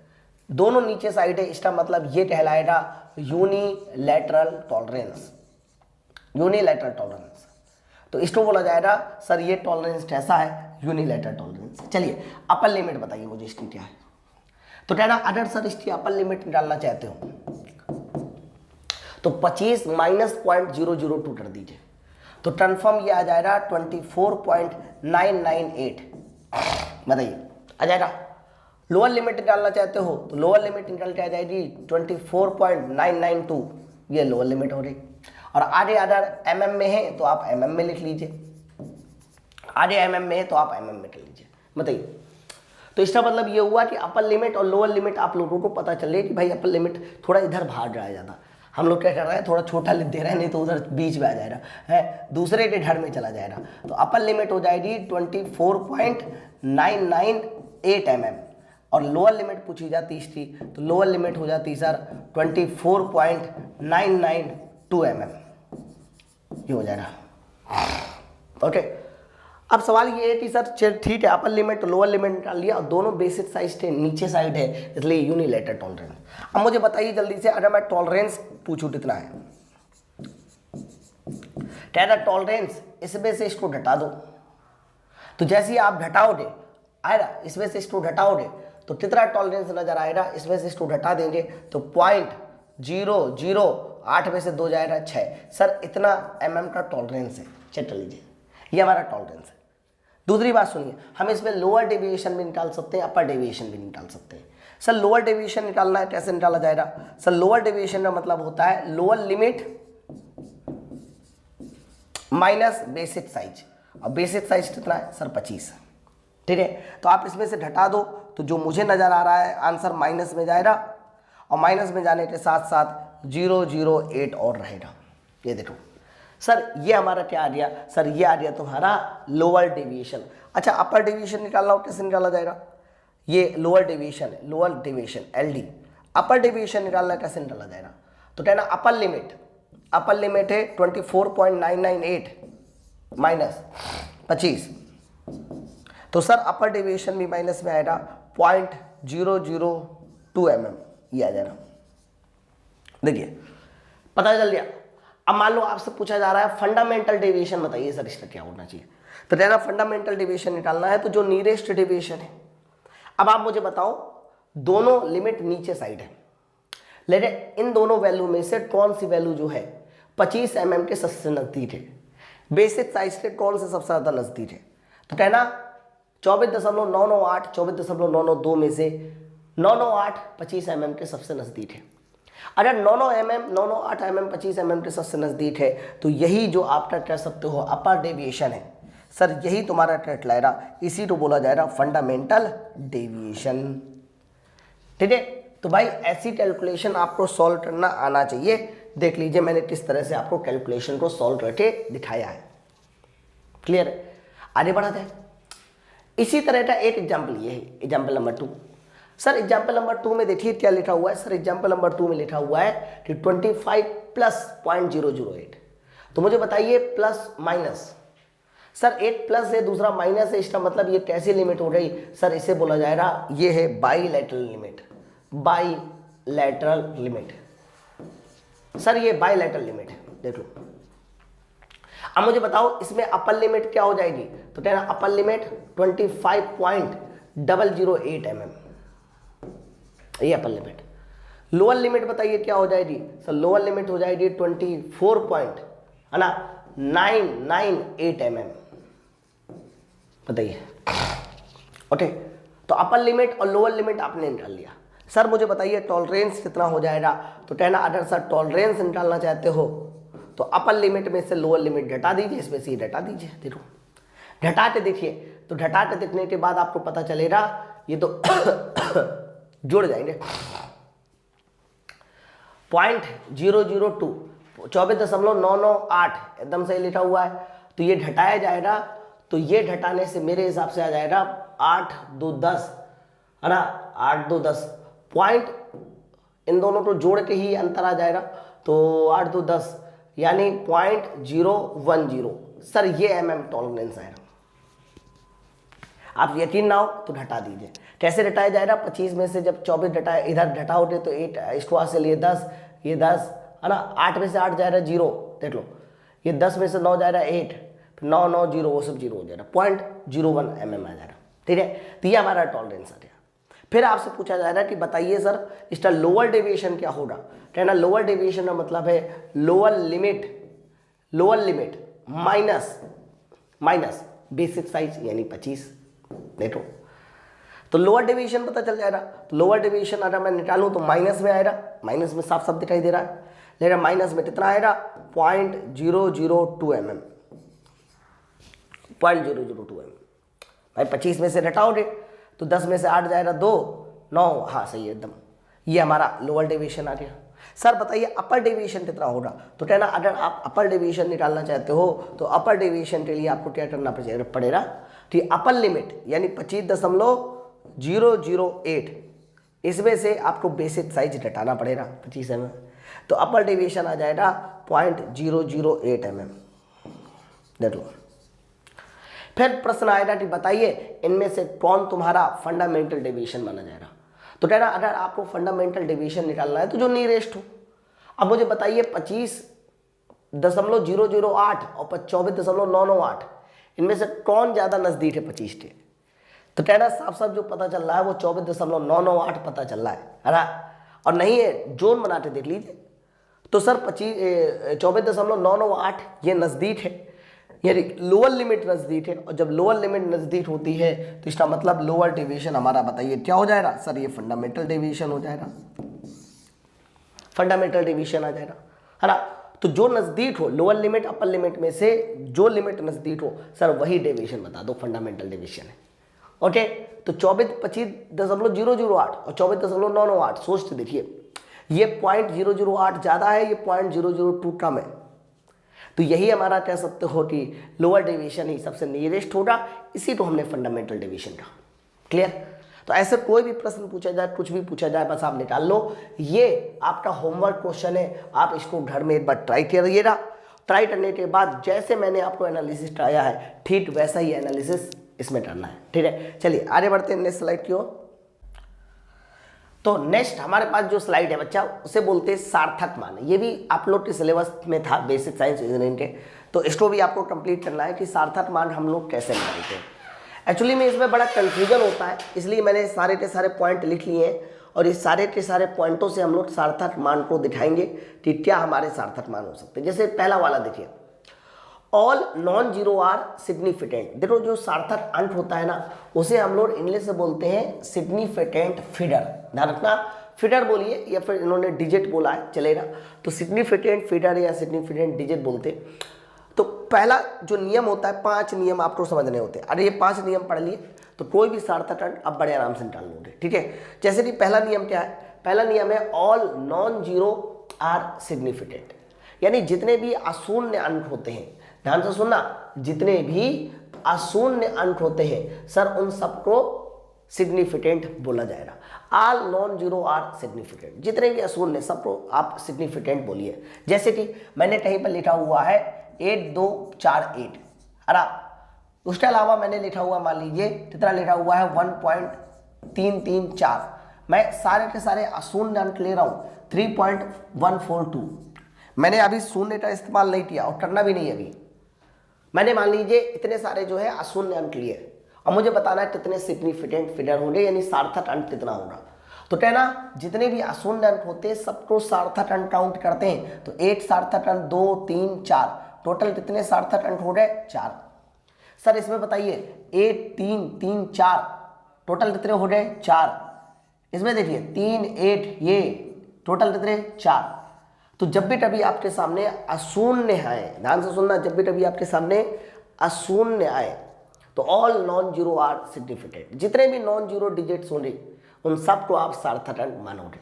दोनों नीचे साइड है, इसका मतलब ये कहलाएगा यूनिलैटरल टॉलरेंस। यूनिलैटरल टॉलरेंस, तो इसको बोला जाएगा सर ये टॉलरेंस कैसा है, यूनिलैटरल टॉलरेंस। चलिए अपर लिमिट बताइए मुझे इसकी क्या है। तो कहना अगर सर इसकी अपर लिमिट डालना चाहते हो तो 25 माइनस 0.002 कर दीजिए, तो कन्फर्म ये आ जाएगा 24.998। बताइए आ जाएगा। लोअर लिमिट निकालना चाहते हो तो लोअर लिमिट निकल के आ जाएगी 24.992, ये लोअर लिमिट हो रही। और आगे अगर mm में है तो आप mm में लिख लीजिए, आगे mm में है तो आप mm में कर लीजिए। बताइए, तो इसका मतलब ये हुआ कि अपर लिमिट और लोअर लिमिट आप लोगों को पता चले कि भाई अपर लिमिट थोड़ा इधर भाग रहा है ज़्यादा। हम लोग क्या कर रहे हैं, थोड़ा छोटा लिख दे रहे हैं, नहीं तो उधर बीच में आ जाएगा, है दूसरे के घर में चला जाएगा। तो अपर लिमिट हो जाएगी 24.998 mm, और लोअर लिमिट पूछी जाती इसकी तो लोअर लिमिट हो जाती सर 24.992 mm, ये हो जाएगा। ओके, अब सवाल ये है कि सर ठीक है अपर लिमिट लोअर लिमिट निकाल लिया और दोनों बेसिक साइज के नीचे साइड है, इसलिए यूनिलैटरल टॉलरेंस। अब मुझे बताइए जल्दी से, अगर मैं टॉलरेंस पूछूं कितना है, कहना टॉलरेंस इसमें से इसको घटा दो। तो जैसे ही आप घटाओगे आएगा, इसमें से इसको घटाओगे तो कितना टॉलरेंस नजर आएगा, इसमें से इसको घटा देंगे तो 0.008 में से 2 जाएगा 6। सर इतना mm का टॉलरेंस है, चेक कर लीजिए, ये हमारा टॉलरेंस है। दूसरी बात सुनिए, हम इसमें लोअर डेविएशन भी निकाल सकते हैं, अपर डेविएशन भी निकाल सकते हैं। सर लोअर डेविएशन निकालना है, कैसे निकाला जाएगा। सर लोअर डेविएशन का मतलब होता है lower limit minus basic size, और बेसिक साइज कितना है सर 25, ठीक है। तो आप इसमें से घटा दो तो जो मुझे नजर आ रहा है आंसर माइनस में जाएगा, और माइनस में जाने के साथ साथ 008 और रहेगा। ये देखो सर ये हमारा क्या आ गया, सर ये आ गया तुम्हारा लोअर डेविएशन। अच्छा अपर डेविएशन निकालना हो, कैसे निकाला जाएगा, ये लोअर डेविएशन है, lower deviation LD। Upper deviation निकालना कैसे निकाला जाएगा, तो कहना अपर लिमिट है 24.998 माइनस 25, तो सर अपर डेविएशन भी माइनस में आएगा 0.002 mm, ये आ जाएगा। देखिए पता चल गया। अब मान लो आपसे पूछा जा रहा है फंडामेंटल डेविएशन बताइए सर इसका क्या होना चाहिए, तो रहना फंडामेंटल डेविएशन निकालना है तो जो नियरेस्ट डेविएशन है। अब आप मुझे बताओ दोनों लिमिट नीचे साइड है, लेकिन इन दोनों वैल्यू में से कौन सी वैल्यू जो है 25 mm के सबसे नजदीक है, बेसिक साइज से कौन से सबसे ज्यादा नजदीक है, तो कहना 24.998 24.992 में से 998 25 mm के सबसे नजदीक है। अगर 998 mm 25 mm के सबसे नजदीक है तो यही जो आप कह सकते हो अपर डेविएशन है सर, यही तुम्हारा ट्रेटलायरा, इसी को बोला जाएगा फंडामेंटल डेविएशन। ठीक है, तो भाई ऐसी कैलकुलेशन आपको सॉल्व करना आना चाहिए। देख लीजिए मैंने किस तरह से आपको कैलकुलेशन को सॉल्व करके दिखाया है। क्लियर है, आगे बढ़ाते हैं। इसी तरह का एक एग्जाम्पल ये है, example number 2। Sir example number 2 में देखिए क्या लिखा हुआ है। सर एग्जाम्पल नंबर 2 में लिखा हुआ है कि 25 प्लस 0.008। तो मुझे बताइए प्लस माइनस, सर एक प्लस है दूसरा माइनस है, इसका मतलब ये कैसी लिमिट हो गई सर, इसे बोला जाएगा ये है bilateral limit. Bilateral limit sir, ये बाईलैटरल लिमिट है, देख लो। अब मुझे बताओ इसमें अपर लिमिट क्या हो जाएगी, तो कहना अपर लिमिट 25.008 mm, ये अपर लिमिट। लोअर लिमिट बताइए क्या हो जाएगी, सर लोअर लिमिट हो जाएगी 24.998 mm, बताइए। ओके, तो अपर लिमिट और लोअर लिमिट आपने निकाल लिया। सर मुझे बताइए टॉलरेंस कितना हो जाएगा, तो कहना अगर सर टॉलरेंस निकालना चाहते हो तो अपर लिमिट में से लोअर लिमिट घटा दीजिए, इसमें से घटा दीजिए। देखो घटाते देखिए, तो घटाते देखने के बाद आपको पता चलेगा ये तो जुड़ जाएंगे 0.002 24.998 एकदम सही लिखा हुआ है, तो ये घटाया जाएगा। तो ये घटाने से मेरे हिसाब से आ जाएगा 8 2 10, है ना, 8 2 10 पॉइंट, इन दोनों को जोड़ के ही अंतर आ जाएगा, तो 8 2 10 यानी 0.010। सर ये MM टॉलरेंस आएगा। आप यकीन ना हो तो घटा दीजिए। कैसे घटाया जाएगा, 25 में से जब 24 घटाए, इधर घटाओगे तो 8 इसको से लिए 10, ये 10, है ना, 8 में से 8 जाएगा 0, देख लो, ये 10 में से 9 जाएगा 8, फिर 9 9 0 वो सब 0 हो जाएगा, 0.01 mm आ जाएगा। ठीक है, तो ये हमारा टॉलरेंस आ गया। फिर आपसे पूछा जा रहा है कि बताइए सर इसका लोअर डेविएशन क्या होगा, कहना लोअर डेविएशन का मतलब है lower limit minus basic size यानी 25। देखो तो लोअर डेविएशन पता चल जाएगा। तो लोअर डेविएशन अगर मैं निकालूं तो माइनस में आएगा, माइनस में साफ साफ दिखाई दे रहा है, लेकिन माइनस में कितना आएगा 0.002 mm, 0.002 mm। भाई 25 में से घटाओगे तो 10 में से 8 जाएगा 2 9, हाँ सही है एकदम, ये हमारा लोअर डेविएशन आ गया। सर बताइए अपर डेविएशन कितना होगा, तो कहना अगर आप अपर डेविएशन निकालना चाहते हो तो अपर डेविएशन के लिए आपको क्या करना पड़ेगा कि अपर लिमिट यानी 25.008 इसमें से आपको बेसिक साइज घटाना पड़ेगा 25 mm, तो अपर डेविएशन आ जाएगा 0.008 mm। देख लो। फिर प्रश्न आएगा कि बताइए इनमें से कौन तुम्हारा फंडामेंटल डेविएशन माना जाएगा, तो कहना अगर आपको फंडामेंटल डेविएशन निकालना है तो जो नियरेस्ट हो। अब मुझे बताइए 25.008 और 24.998 इनमें से कौन ज़्यादा नज़दीक है 25 के, तो कहना साफ साफ जो पता चल रहा है वो 24.998 पता चल रहा है ना, और नहीं है जोन बनाते देख लीजिए। तो सर 24.998 ये नज़दीक है, यानी लोअर लिमिट नज़दीक है, और जब लोअर लिमिट नज़दीक होती है तो इसका मतलब लोअर डेविएशन हमारा बताइए क्या हो जाएगा, सर ये फंडामेंटल डेविएशन हो जाएगा, फंडामेंटल डेविएशन आ जाएगा, है ना। तो जो नज़दीक हो लोअर लिमिट अपर लिमिट में से जो लिमिट नज़दीक हो सर वही डेविएशन बता दो, फंडामेंटल डेविएशन है। ओके, तो 25.008 और 24.998 सोचते देखिए, ये 0.008 ज़्यादा है, ये 0.002 कम है, तो यही हमारा कह सकते हो कि लोअर डेविएशन ही सबसे नियरेस्ट होगा, इसी को हमने फंडामेंटल डेविएशन कहा। क्लियर। तो ऐसे कोई भी प्रश्न पूछा जाए, कुछ भी पूछा जाए, बस आप निकाल लो। ये आपका होमवर्क क्वेश्चन है, आप इसको घर में एक बार ट्राई करिएगा। ट्राई करने के बाद जैसे मैंने आपको एनालिसिस कराया है ठीक वैसा ही एनालिसिस इसमें करना है। ठीक है, चलिए आगे बढ़ते हैं नेक्स्ट स्लाइड की ओर। तो नेक्स्ट हमारे पास जो स्लाइड है बच्चा, उसे बोलते हैं सार्थक मान। ये भी आप लोग के सिलेबस में था बेसिक साइंस इंजीनियरिंग के, तो इसको भी आपको कंप्लीट करना है कि सार्थक मान हम लोग कैसे निकालते हैं। एक्चुअली में इसमें बड़ा कन्फ्यूजन होता है, इसलिए मैंने सारे के सारे पॉइंट लिख लिए हैं और इस सारे के सारे पॉइंटों से हम लोग सार्थक मान को दिखाएंगे कि क्या हमारे सार्थक मान हो सकते हैं। जैसे पहला वाला देखिए, all non zero are significant. देखो जो सार्थक अंक होता है ना, उसे हम लोग इंग्लिश से बोलते हैं सिग्निफिकेंट फिगर। ध्यान रखना, फिगर बोलिए या फिर इन्होंने डिजिट बोला है चलेगा, तो सिग्निफिकेंट फिगर या सिग्निफिकेंट डिजिट बोलते हैं। तो पहला जो नियम होता है, 5 नियम आपको समझने होते हैं। अरे ये 5 नियम पढ़ लिए तो कोई भी सार्थक अंक आप बड़े आराम से निकाल लोगे, ठीक है। जैसे कि पहला नियम क्या है, पहला नियम है all non zero are significant, यानी जितने भी अशून्य अंक होते हैं, ध्यान से सुनना, जितने भी अशून्य अंक होते हैं सर उन सबको सिग्निफिकेंट बोला जाएगा। All non zero are significant, जितने भी अशून्य सबको आप सिग्निफिकेंट बोलिए। जैसे कि मैंने कहीं पर लिखा हुआ है 8 2 4 8, अरे उसके अलावा मैंने लिखा हुआ मान लीजिए कितना लिखा हुआ है 1.334, मैं सारे के सारे अशून्य अंक ले रहा हूँ 3.142। मैंने अभी शून्य का इस्तेमाल नहीं किया और करना भी नहीं अभी। मैंने मान लीजिए इतने सारे जो है अशून्य अंक लिए और मुझे बताना है कितने सिग्निफिकेंट फिगर होंगे, यानी सार्थक अंक कितना होगा। तो कहना जितने भी अशून्य अंक होते हैं सबको सार्थक अंक काउंट करते हैं, तो 1 सार्थक अंक, 2 3 4, टोटल कितने सार्थक अंक हो गए 4। सर इसमें बताइए 1 3 3 4, टोटल कितने हो गए 4। इसमें देखिए 3 8, ये टोटल कितने 4। तो जब भी कभी आपके सामने अशून्य आए, ध्यान से सुनना, जब भी कभी आपके सामने अशून्य आए तो all non zero are significant, जितने भी नॉन जीरो डिजिट्स होंगे उन सबको आप सार्थक अंक मानोगे।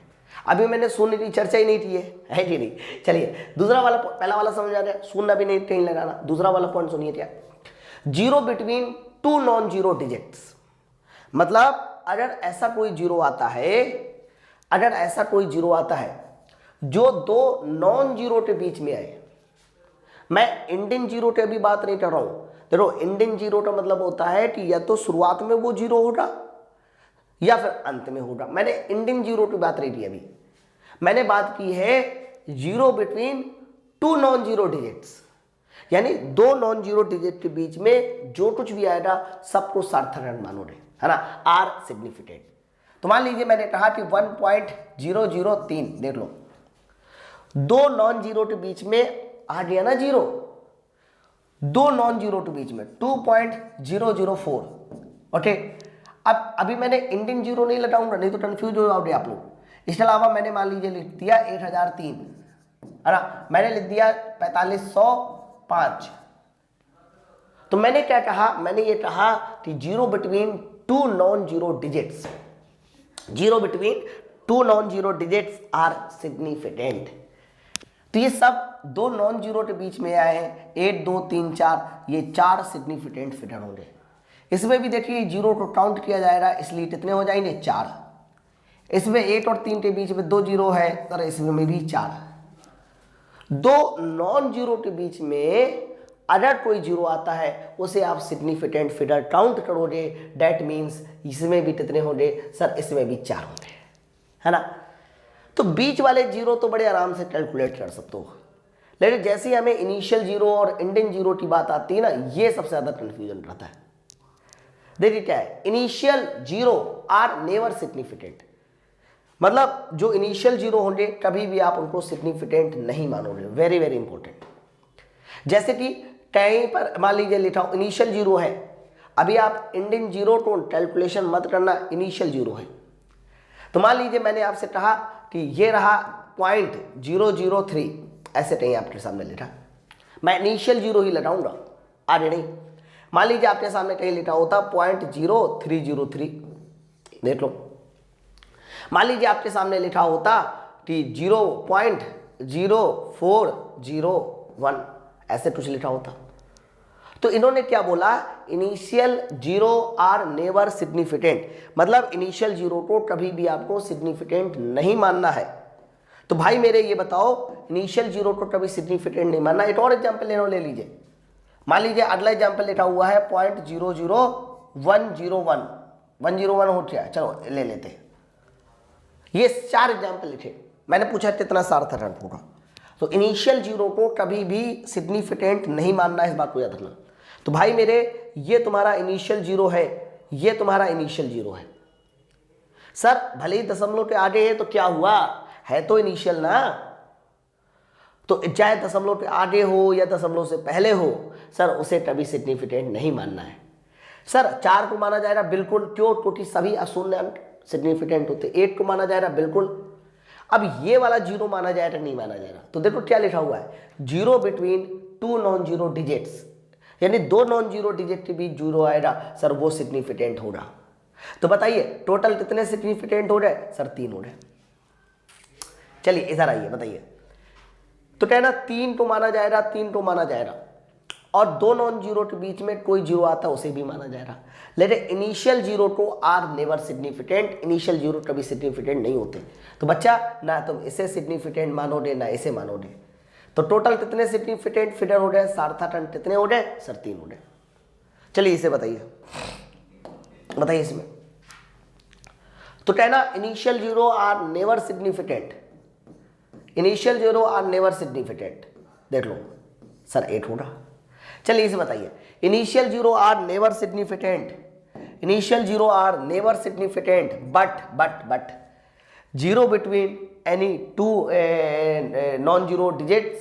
अभी मैंने शून्य की चर्चा ही नहीं की है कि नहीं। चलिए दूसरा वाला, पहला वाला समझ आ गया, शून्य भी नहीं कहीं लगाना। दूसरा वाला पॉइंट सुनिए क्या, zero between 2 non zero digits. मतलब अगर ऐसा कोई जीरो आता है, अगर ऐसा कोई जीरो आता है जो 2 नॉन जीरो के बीच में आए, मैं इंडियन जीरो की भी बात नहीं कर रहा हूं। देखो इंडियन जीरो का मतलब होता है कि या तो शुरुआत में वो जीरो होगा या फिर अंत में होगा। मैंने इंडियन जीरो की बात नहीं की अभी, मैंने बात की है zero between 2 non zero digits, यानी 2 नॉन जीरो डिजिट के बीच में जो कुछ भी आएगा सबको सार्थक अंक मानोगे, है ना, आर सिग्निफिकेंट। तो मान लीजिए मैंने कहा कि 1.003, देख लो 2 नॉन जीरो के बीच में आ गया ना जीरो, 2 नॉन जीरो के बीच में 2.004, ओके। अब अभी मैंने इंडियन जीरो नहीं लगाऊंगा, नहीं तो कंफ्यूज हो जाओगे आप लोग। इसके अलावा मैंने मान लीजिए लिख दिया 1003, है ना, मैंने लिख दिया 4505। तो मैंने क्या कहा, मैंने ये कहा कि zero between 2 non zero digits, zero between 2 non zero digits are significant. तो ये सब 2 नॉन जीरो के बीच में आए हैं, 1 2 3 4, ये 4 सिग्निफिकेंट फिगर होंगे। इसमें भी देखिए जीरो को काउंट किया जाएगा, इसलिए कितने हो जाएंगे 4। इसमें 8 और 3 के बीच में 2 जीरो है, तो इसमें भी 4। 2 नॉन जीरो के बीच में अगर कोई जीरो आता है उसे आप सिग्निफिकेंट फिगर काउंट करोगे, दैट मीन्स इसमें भी कितने होंगे सर, इसमें भी 4 होंगे, है ना। तो बीच वाले जीरो तो बड़े आराम से कैलकुलेट कर सकते हो, लेकिन जैसे ही हमें इनिशियल जीरो और इंडियन जीरो की बात आती है ना, ये सबसे ज्यादा कंफ्यूजन रहता है। देखिए क्या है, initial zero are never significant, मतलब जो इनिशियल जीरो होंगे कभी भी आप उनको सिग्निफिकेंट नहीं मानोगे, वेरी वेरी इंपॉर्टेंट। जैसे कि कहीं पर मान लीजिए लिखा हो इनिशियल जीरो है, अभी आप इंडियन जीरो को कैलकुलेशन मत करना, इनिशियल जीरो है। तो मान लीजिए मैंने आपसे कहा कि ये रहा 0.003, ऐसे कहीं आपके सामने लिखा, मैं इनिशियल जीरो ही लगाऊंगा, आगे नहीं। मान लीजिए आपके सामने कहीं लिखा होता 0.0303, देख लो। मान लीजिए आपके सामने लिखा होता कि 0.0401, ऐसे कुछ लिखा होता। तो इन्होंने क्या बोला, initial zero are never significant, मतलब इनिशियल जीरो को कभी भी आपको सिग्निफिकेंट नहीं मानना है। तो भाई मेरे ये बताओ, इनिशियल जीरो को कभी सिग्निफिकेंट नहीं मानना। एक और एग्जाम्पल ले लीजिए, मान लीजिए अगला एग्जाम्पल लिखा हुआ है 0.00101 हो गया, चलो ले लेते हैं। ये 4 एग्जाम्पल लिखे, मैंने पूछा कितना सार्थक अंक होगा। तो इनिशियल जीरो को कभी भी सिग्निफिकेंट नहीं मानना है, इस बात को याद रखना। तो भाई मेरे ये तुम्हारा इनिशियल जीरो है, ये तुम्हारा इनिशियल जीरो है। सर भले ही दशमलव के आगे है तो क्या हुआ, है तो इनिशियल ना। तो चाहे दशमलव के आगे हो या दशमलव से पहले हो, सर उसे कभी सिग्निफिकेंट नहीं मानना है। सर 4 को माना जाएगा बिल्कुल, क्यों, क्योंकि सभी अशून्य अंक सिग्निफिकेंट होते। 8 को माना जाएगा बिल्कुल। अब ये वाला जीरो माना जाएगा नहीं माना जाएगा, तो देखो क्या लिखा हुआ है, zero between 2 non zero digits, यानी 2 नॉन जीरो डिजिट के बीच जीरो आएगा, सर वो सिग्निफिकेंट होगा। तो बताइए टोटल कितने सिग्निफिकेंट हो रहे, सर 3 हो रहे। चलिए इधर आइए बताइए, तो कहना 3 को माना जाएगा, 3 को माना जाएगा, और 2 नॉन जीरो के बीच में कोई जीरो आता है उसे भी माना जाएगा। लेकिन इनिशियल जीरो को are never significant, initial zero कभी सिग्निफिकेंट नहीं होते। तो बच्चा ना तुम इसे सिग्निफिकेंट मानोगे ना इसे मानोगे। तो टोटल कितने सिग्निफिकेंट फिगर हो गए, सार्थक अंक कितने हो गए, सर 3 हो गए। चलिए इसे बताइए, बताइए इसमें। तो कहना initial zero are never significant, initial zero are never significant, देख लो सर 8 होगा। चलिए इसे बताइए, initial zero are never significant, initial zero are never significant but zero between any 2 non zero digits,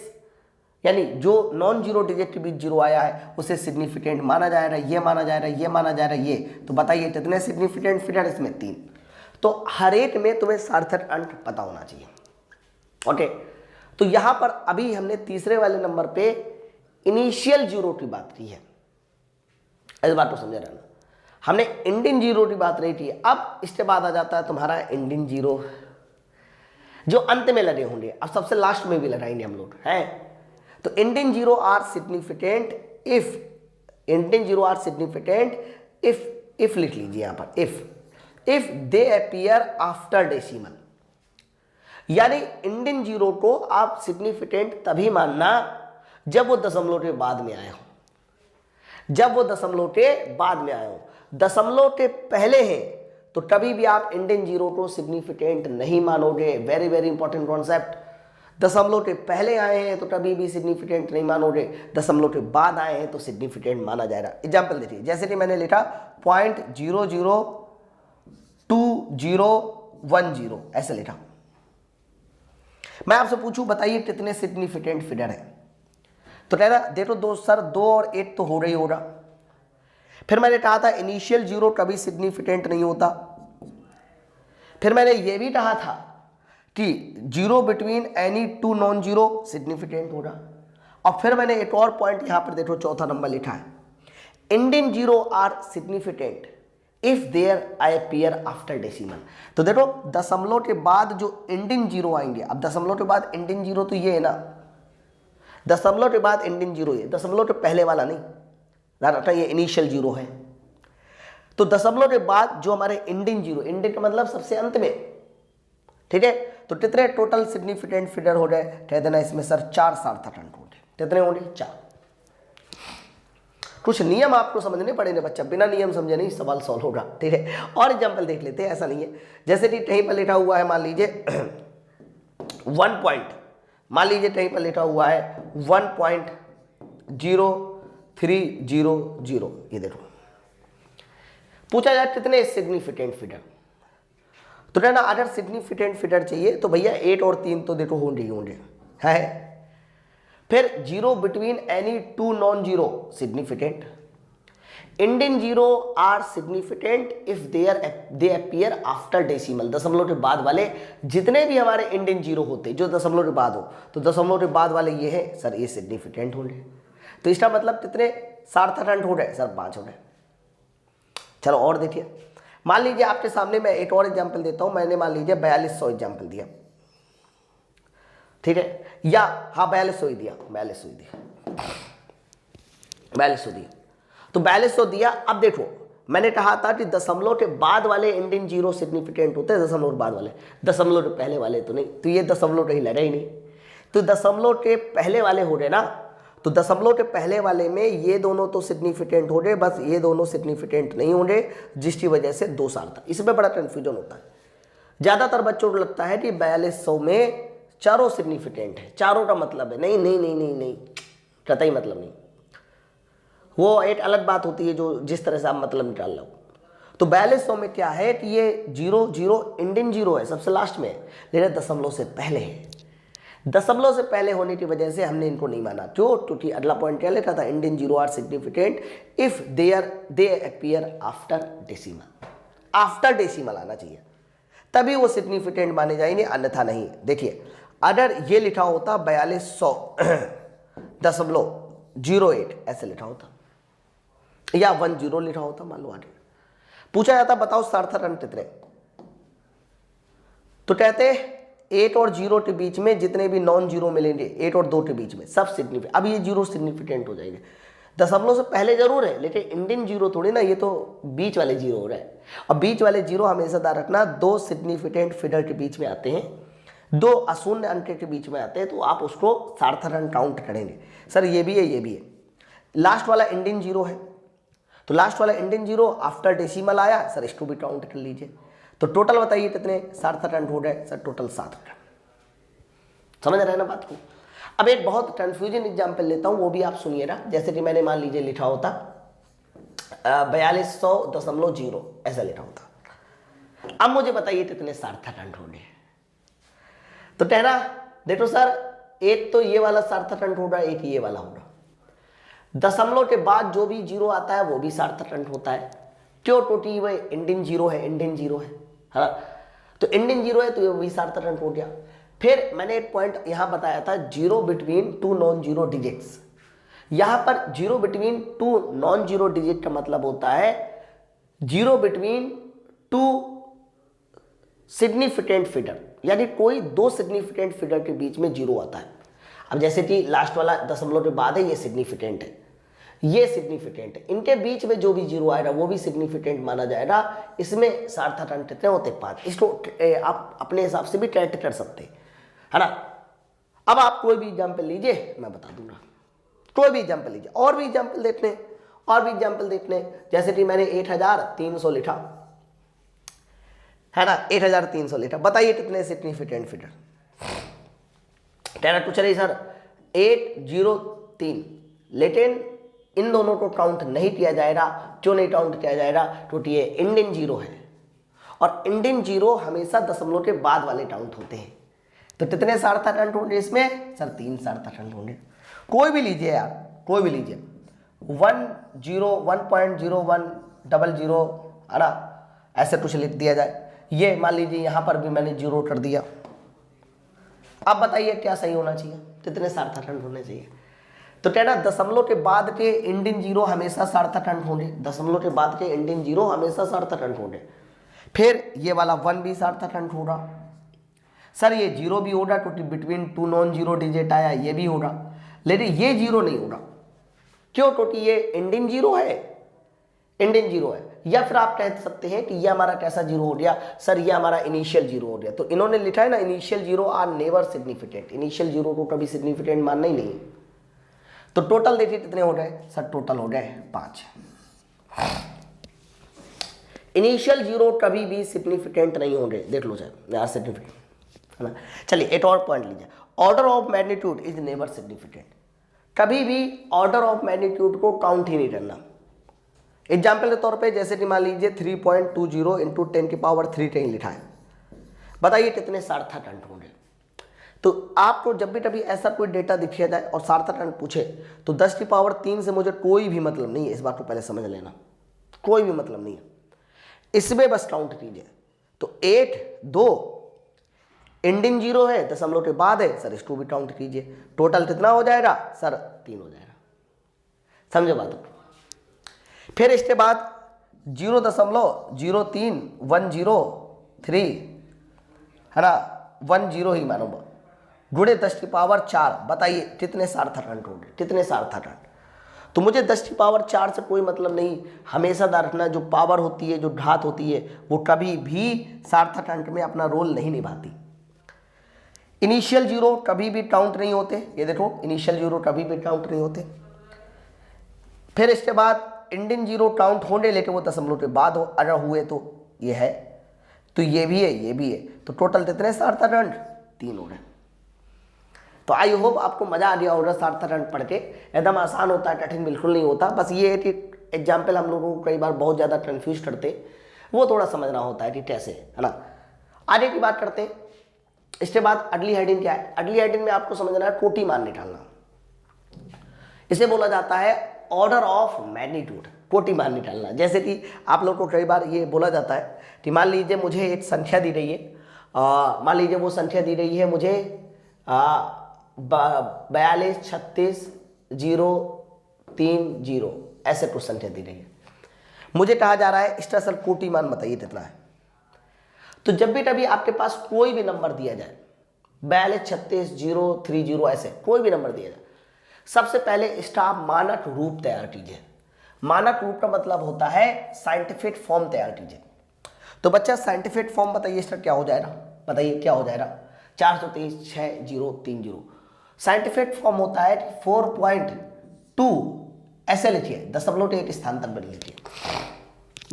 यानी जो नॉन जीरो डिजिट के बीच zero आया है उसे सिग्निफिकेंट माना जाएगा, ये माना जाएगा, ये माना जाएगा, ये। तो बताइए कितने सिग्निफिकेंट फिगर, इसमें 3। तो हर एक में तुम्हें सार्थक अंक पता होना चाहिए। ओके, तो यहां पर अभी हमने तीसरे वाले नंबर पे इनिशियल जीरो की बात की है, इस बात को समझे रहना। हमने एंडिंग जीरो की बात नहीं की। अब इसके बाद आ जाता है तुम्हारा एंडिंग जीरो, जो अंत में लगे होंगे। अब सबसे लास्ट में भी लगाएंगे हम लोग, हैं। तो ending zero are significant if, ending zero are significant if लिख लीजिए यहां पर, if they appear after decimal, यानी एंडिंग जीरो को आप सिग्निफिकेंट तभी मानना जब वो दशमलव के बाद में आए हो, जब वो दशमलव के बाद में आए हो। दशमलव के पहले है तो कभी भी आप एंडिंग जीरो को सिग्निफिकेंट नहीं मानोगे। Very very important concept. दशमलव के पहले आए हैं तो कभी भी सिग्निफिकेंट नहीं मानोगे, दशमलव के बाद आए हैं तो सिग्निफिकेंट माना जाएगा। एग्जाम्पल देखिए, जैसे कि मैंने लिखा 0.002010 ऐसे लिखा। मैं आपसे पूछूं बताइए कितने सिग्निफिकेंट फिगर है, तो कह रहा देखो दो सर 2 और 1 तो हो रही होगा। फिर मैंने कहा था इनिशियल जीरो कभी सिग्निफिकेंट नहीं होता। फिर मैंने ये भी कहा था कि zero between any 2 non zero significant होगा। और फिर मैंने एक और पॉइंट यहां पर देखो चौथा नंबर लिखा है, ending zero are significant if there I appear after decimal. तो देखो दशमलव के बाद जो एंडिंग जीरो आएंगे, अब दशमलव के बाद एंडिंग जीरो तो ये है ना, दशमलव के बाद एंडिंग जीरो, ये दशमलव के पहले वाला नहीं, ये इनिशियल जीरो है। तो दशमलव के बाद जो हमारे एंडिंग जीरो, एंडिंग का मतलब सबसे अंत में, ठीक है। तो कितने टोटल सिग्निफिकेंट फिगर हो गए, कह देना इसमें सर 4 सार्थक अंक हो गए। कितने होंगे, 4। कुछ नियम आपको समझने पड़ेंगे बच्चा, बिना नियम समझे नहीं सवाल सॉल्व होगा, ठीक है। और एग्जाम्पल देख लेते हैं, ऐसा नहीं है। जैसे कि कहीं पर लिखा हुआ है, मान लीजिए 1 पॉइंट, मान लीजिए कहीं पर लिखा हुआ है 1.0300, ये देखो पूछा जाए कितने सिग्निफिकेंट फिगर। तो कहना अगर सिग्निफिकेंट फिगर चाहिए तो भैया 8 और 3 तो देखो होंगे है। फिर zero between any 2 non zero significant, ending zero are significant if they appear after decimal. दशमलव के बाद वाले जितने भी हमारे एंडिंग जीरो होते जो दशमलव के बाद हो, तो दशमलव के बाद वाले ये है सर, ये सिग्निफिकेंट होंगे। तो इसका मतलब कितने सार्थक अंक हो गए, सर 5 हो गए। चलो और देखिए, मान लीजिए आपके सामने मैं एक और एग्जाम्पल देता हूं। मैंने मान लीजिए 4200 एग्जाम्पल दिया, ठीक है, या हाँ 4200 ही दिया, 4200 दिया। तो 4200 दिया। अब देखो मैंने कहा था कि दशमलव के बाद वाले एंडिंग जीरो सिग्निफिकेंट होते हैं, दशमलव के बाद वाले, दशमलव के पहले वाले तो नहीं। तो ये दशमलव कहीं लगा ही नहीं, तो दशमलव के पहले वाले हो गए ना। तो दशमलव के पहले वाले में ये दोनों तो सिग्निफिकेंट हो गए, बस ये दोनों सिग्निफिकेंट नहीं होंगे, जिसकी वजह से 2 सार्थक। इसमें बड़ा कन्फ्यूजन होता है। ज्यादातर बच्चों को लगता है कि 4200 में चारों सिग्निफिकेंट है, चारों का मतलब है, नहीं नहीं नहीं नहीं नहीं, कतई मतलब नहीं। वो एक अलग बात होती है जो जिस तरह से आप मतलब निकाल लो। तो 4200 में क्या है कि ये 0 इंडियन 0 है, सबसे लास्ट में है, लेकिन दशमलव से पहले है। दशमलव से पहले होने की वजह से हमने इनको नहीं माना। क्यों? क्योंकि अगला पॉइंट क्या लिखा था, Indian 0 are significant if they appear after decimal. After decimal आना चाहिए, तभी वो सिग्निफिकेंट माने जाएंगे, अन्यथा नहीं। देखिए अगर ये लिखा होता 4200.08 ऐसे लिखा होता, या 10 लिखा होता, मान लो आगे पूछा जाता बताओ सार्थक अंक कितने, तो कहते 8 और 0 के बीच में जितने भी नॉन जीरो मिलेंगे 8 और 2 के बीच में सब सिग्निफिकेंट। अब ये 0 सिग्निफिकेंट हो जाएंगे। दशमलव से पहले जरूर है, लेकिन इंडियन 0 थोड़ी ना, ये तो बीच वाले 0 हो रहा है। और बीच वाले 0 हमेशा ध्यान रखना 2 सिग्निफिकेंट फिगर के बीच में आते हैं, 2 अशून्य अंक के बीच में आते हैं, तो आप उसको सार्थक अंक काउंट करेंगे। सर ये भी है, ये भी है। लास्ट वाला इंडियन 0 है, तो लास्ट वाला इंडियन 0 आफ्टर डेसिमल आया, सर इसको भी काउंट कर लीजिए। तो टोटल बताइए कितने सार्थक अंक हो गए, सर टोटल 7 हो गए। समझ रहे हैं ना बात को। अब एक बहुत कंफ्यूजन एग्जाम्पल लेता हूं, वो भी आप सुनिएगा। जैसे कि मैंने मान लीजिए लिखा होता 4200.0 ऐसा लिखा होता। अब मुझे बताइए कितने सार्थक अंक होंगे। तो कहना देखो सर एक तो ये वाला सार्थक अंक होगा, एक ये वाला होगा। दशमलव के बाद जो भी 0 आता है वो भी सार्थक अंक होता है। क्यों? क्योंकि वह इंडियन 0 है, इंडियन 0 है, हाँ। तो इंडियन 0 है तो ये भी सार्थक अंक हो गया। फिर मैंने एक पॉइंट यहां बताया था 0 बिटवीन 2 नॉन जीरो डिजिट्स। यहां पर 0 बिटवीन 2 नॉन जीरो डिजिट का मतलब होता है 0 बिटवीन 2 सिग्निफिकेंट फिगर, यानी कोई 2 सिग्निफिकेंट फिगर के बीच में 0 आता है। अब जैसे कि लास्ट वाला दशमलव के बाद है, ये सिग्निफिकेंट है, ये सिग्निफिकेंट है, इनके बीच में जो भी 0 आएगा वो भी सिग्निफिकेंट माना जाएगा। इसमें सार्थक अंक कितने होते हैं? 5। इसको आप अपने हिसाब से भी कैलकुलेट कर सकते हैं, है ना। अब आप कोई भी एग्जाम्पल लीजिए, मैं बता दूंगा। कोई भी एग्जाम्पल लीजिए, और भी एग्जाम्पल देखने हैं, और भी एग्जाम्पल देखने हैं। जैसे कि मैंने 8300 लिखा, है ना, 8300 लिखा। बताइए कितने सिग्निफिकेंट फिगर। कहना कुछ नहीं सर 803, लेकिन इन दोनों को काउंट नहीं किया जाएगा। क्यों नहीं काउंट किया जाएगा? क्योंकि ये इंडियन 0 है, और इंडियन 0 हमेशा दशमलव के बाद वाले काउंट होते हैं। तो कितने सार्थक अंक होंगे इसमें? सर 3 सार्थक अंक होंगे। कोई भी लीजिए यार, कोई भी लीजिए, 10 1.0100, है ना, ऐसे कुछ लिख दिया जाए। ये मान लीजिए यहां पर भी मैंने 0 कर दिया। अब बताइए क्या सही होना चाहिए, कितने सार्थक अंक होने चाहिए? तो कहना दशमलव के बाद के इंडियन 0 हमेशा सार्थक अंक होंगे, दशमलव के बाद के इंडियन 0 हमेशा सार्थक अंक होंगे। फिर ये वाला 1 भी सार्थक अंक होगा। सर ये 0 भी होगा क्योंकि बिटवीन 2 नॉन जीरो डिजिट आया, ये भी होगा, लेकिन ये 0 नहीं होगा। क्यों? क्योंकि ये इंडियन 0 है, इंडियन 0 है। या फिर आप कह सकते हैं कि ये हमारा कैसा 0 हो गया? सर ये हमारा इनिशियल 0 हो गया। तो इन्होंने लिखा है ना initial 0 are never significant, initial 0 को कभी सिग्निफिकेंट मानना ही नहीं। तो टोटल देखिए कितने हो गए? सर टोटल हो गए 5। इनिशियल 0 कभी भी सिग्निफिकेंट नहीं होंगे, देख लो चाहे सिग्निफिकेंट, है ना। चलिए एक और पॉइंट लीजिए, order of magnitude is never significant. कभी भी ऑर्डर ऑफ मैग्नीट्यूड को काउंट ही नहीं करना। एग्जाम्पल के तौर पे जैसे कि मान लीजिए 3.20 इंटू 10⁻³ कहीं लिखा है। बताइए कितने सार्थक अंक होंगे? तो आपको जब भी कभी ऐसा कोई डेटा दिखाया जाए और सार्थक अंक पूछे तो 10⁻³ से मुझे कोई भी मतलब नहीं है, इस बात को पहले समझ लेना, कोई भी मतलब नहीं है। इसमें बस काउंट कीजिए। तो 8 2 इंडियन 0 है, दशमलव के बाद है, सर इसको भी काउंट कीजिए। टोटल कितना हो जाएगा? सर 3 हो जाएगा। समझे बात को? फिर इसके बाद 0.0310 है ना, 10 ही मानो, गुणे 10⁴ बताइए कितने सार्थक अंक होंगे? कितने सार्थक अंक? तो मुझे 10⁴ से कोई मतलब नहीं। हमेशा ध्यान रखना जो पावर होती है, जो घात होती है, वो कभी भी सार्थक अंक में अपना रोल नहीं निभाती। इनिशियल 0 कभी भी काउंट नहीं होते, ये देखो इनिशियल 0 कभी भी काउंट नहीं होते। फिर इसके बाद इंडियन 0 काउंट होंगे, लेकिन वो दशमलव के बाद हो, अगर हुए तो ये है तो ये भी है, ये भी है, तो टोटल कितने सार्थाखंड 3 हो गए। तो आई होप आपको मजा आ गया होगा सार्थाखंड पढ़ के। एकदम आसान होता है, कठिन बिल्कुल नहीं होता। बस ये है कि एग्जाम्पल हम लोगों को कई बार बहुत ज़्यादा कन्फ्यूज करते, वो थोड़ा समझना होता है कि कैसे, है ना। आगे की बात करते हैं। इसके बाद अगली हेडिंग क्या है? अगली हेडिंग में आपको समझना है कोटि मान निकालना। इसे बोला जाता है ऑर्डर ऑफ मैग्नीट्यूड, कोटि मान निकालना। जैसे कि आप लोग को कई बार ये बोला जाता है कि मान लीजिए मुझे एक संख्या दी रही है, मान लीजिए वो संख्या दी रही है मुझे 42 36 030, ऐसे कुछ संख्या दी रही है। मुझे कहा जा रहा है इसका सर कोटि मान बताइए कितना है। तो जब भी कभी आपके पास कोई भी नंबर दिया जाए, 42 36 030, ऐसे कोई भी नंबर दिया जाए, सबसे पहले इसका आप मानक रूप तैयार कीजिए। मानक रूप का मतलब होता है साइंटिफिक फॉर्म तैयार कीजिए। तो बच्चा साइंटिफिक फॉर्म बताइए इसका क्या हो जाएगा, बताइए क्या हो जाएगा? 423 6030। साइंटिफिक फॉर्म होता है 4.2, ऐसे लिखिए, दशमलव के एक स्थान तक बदल लीजिए,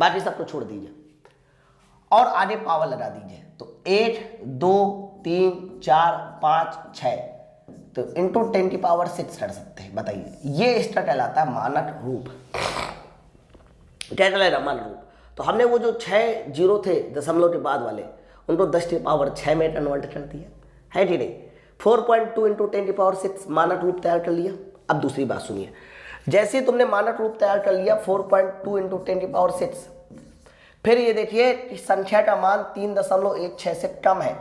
बाकी सबको छोड़ दीजिए और आगे पावर लगा दीजिए। तो 1 2 3 4 5 6, तो इंटू 10⁻6 कर सकते हैं। बताइए ये इसका कहलाता है मानक रूप। क्या कहलाएगा? मानक रूप। तो हमने वो जो 6 जीरो थे दशमलव के बाद वाले, उनको 10⁻6 में कन्वर्ट कर दिया, है कि नहीं। 4.2 इंटू 10⁻6 मानक रूप तैयार कर लिया। अब दूसरी बात सुनिए, जैसे ही तुमने मानक रूप तैयार कर लिया 4.2 इंटू 10⁻6, फिर ये देखिए कि संख्या का मान 3.16 से कम है,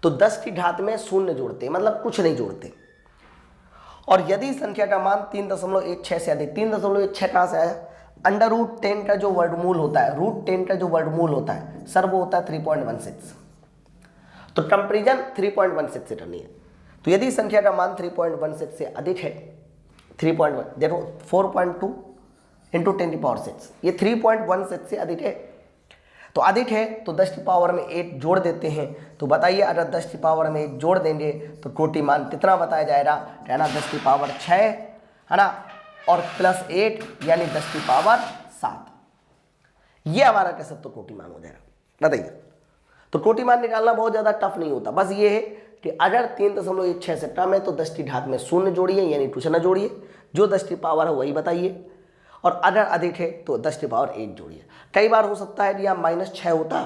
तो 10 की घात में शून्य जोड़ते, मतलब कुछ नहीं जोड़ते। और यदि संख्या का मान 3.16 से अधिक, 3.16 कहाँ से आया? √10 का जो वर्गमूल होता है, √10 का जो वर्गमूल होता है सर, वो होता है 3.16। तो कंपेरिजन 3.16 से करनी है। तो यदि संख्या का मान 3.16 से अधिक है, 3.1 देखो 4.2 इंटू 10⁻6, ये 3.16 से अधिक है। तो अधिक है तो 10⁻8 जोड़ देते हैं। तो बताइए अगर 10⁻8 जोड़ देंगे तो कोटि मान कितना बताया जाएगा? कहना 10⁻6, है ना, और +8 यानी 10⁻7। ये हमारा कैसे तो कोटि मान हो जाएगा। बताइए, तो कोटि मान निकालना बहुत ज़्यादा टफ नहीं होता। बस ये है कि अगर 3.16 से कम है तो 10 की घात में शून्य जोड़िए, यानी कुछ न जोड़िए, जो 10 की पावर है वही बताइए। और अगर अधिक है तो 10⁻8 जोड़िए। कई बार हो सकता है कि यहाँ -6 होता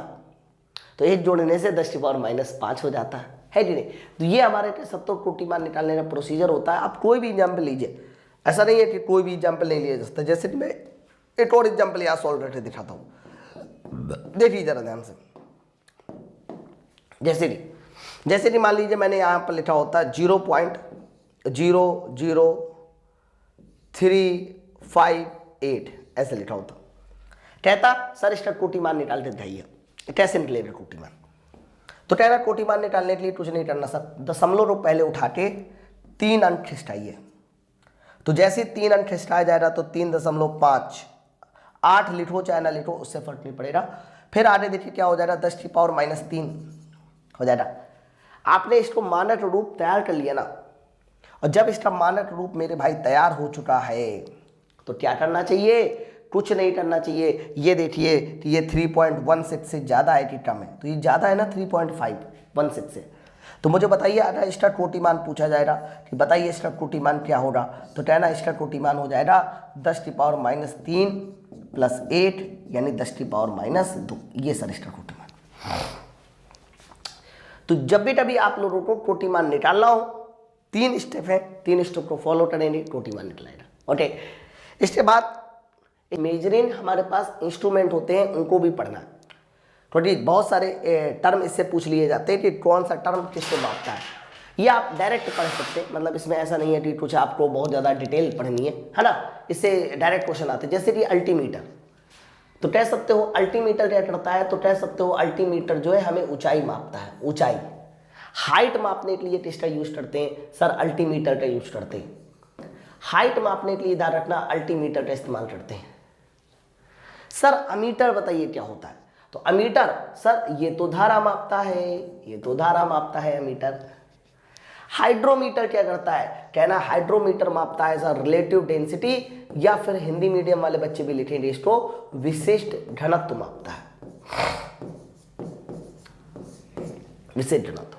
तो 1 जोड़ने से 10⁻5 हो जाता है कि नहीं। तो ये हमारे के सब तो कोटि मान निकालने का प्रोसीजर होता है। आप कोई भी एग्जाम्पल लीजिए, ऐसा नहीं है कि कोई भी एग्जाम्पल नहीं लिया जा सकता। जैसे कि मैं एक और एग्जाम्पल यहाँ सॉल्व करके दिखाता हूँ, देखिए जरा ध्यान से। जैसे कि मान लीजिए मैंने यहाँ पर लिखा होता है 0.00358, ऐसे लिखा होता। कहता सर इसका कोटि मान निकाल के दिखाइए, कैसे निकलेगा कोटि मान? तो कह रहा कोटि मान निकालने के लिए कुछ नहीं करना सर, दशमलव को पहले उठा के 3 अंक खिसकाइए। तो जैसे 3 अंक खिसकाया जाएगा तो 3.5, 8 लिखो चाहे ना लिखो उससे फर्क नहीं पड़ेगा। फिर आगे देखिए क्या हो जाएगा, 10⁻³ हो जाएगा। आपने इसको मानक रूप तैयार कर लिया ना, और जब इसका मानक रूप मेरे भाई तैयार हो चुका है तो क्या करना चाहिए? कुछ नहीं करना चाहिए। ये देखिए कि ये 3.16 से ज़्यादा है कि कम है? तो ये ज़्यादा है ना 3.516 से। तो मुझे बताइए अगर इसका कोटि मान पूछा जाएगा कि बताइए इसका कोटि मान क्या होगा, तो कहना इसका कोटि मान हो जाएगा 10⁻³ + 8 यानी 10⁻²। ये सर इसका कोटि मान। तो जब भी कभी आप लोगों को कोटि मान निकालना हो, 3 स्टेप है, 3 स्टेप को फॉलो करेंगे, कोटि मान निकलेगा। ओके, इसके बाद मेजरिंग हमारे पास इंस्ट्रूमेंट होते हैं, उनको भी पढ़ना है। थोड़ी बहुत सारे टर्म इससे पूछ लिए जाते हैं कि कौन सा टर्म किसको मापता है। ये आप डायरेक्ट पढ़ सकते हैं, मतलब इसमें ऐसा नहीं है कि कुछ आपको बहुत ज़्यादा डिटेल पढ़नी है ना। इससे डायरेक्ट क्वेश्चन आते हैं, जैसे कि अल्टीमीटर। तो कह सकते हो अल्टीमीटर क्या करता है? तो कह सकते हो अल्टीमीटर जो है हमें ऊंचाई मापता है, ऊंचाई। हाइट मापने के लिए किसका यूज करते हैं? सर अल्टीमीटर का यूज करते हैं। हाइट मापने के लिए ध्यान रखना अल्टीमीटर का इस्तेमाल करते हैं। सर अमीटर बताइए क्या होता है? तो अमीटर सर ये तो धारा मापता है, ये तो धारा मापता है अमीटर। हाइड्रोमीटर क्या करता है? कहना हाइड्रोमीटर मापता है सर रिलेटिव डेंसिटी, या फिर हिंदी मीडियम वाले बच्चे भी लिखेंगे इसको विशिष्ट घनत्व मापता है। इसे गिना दो।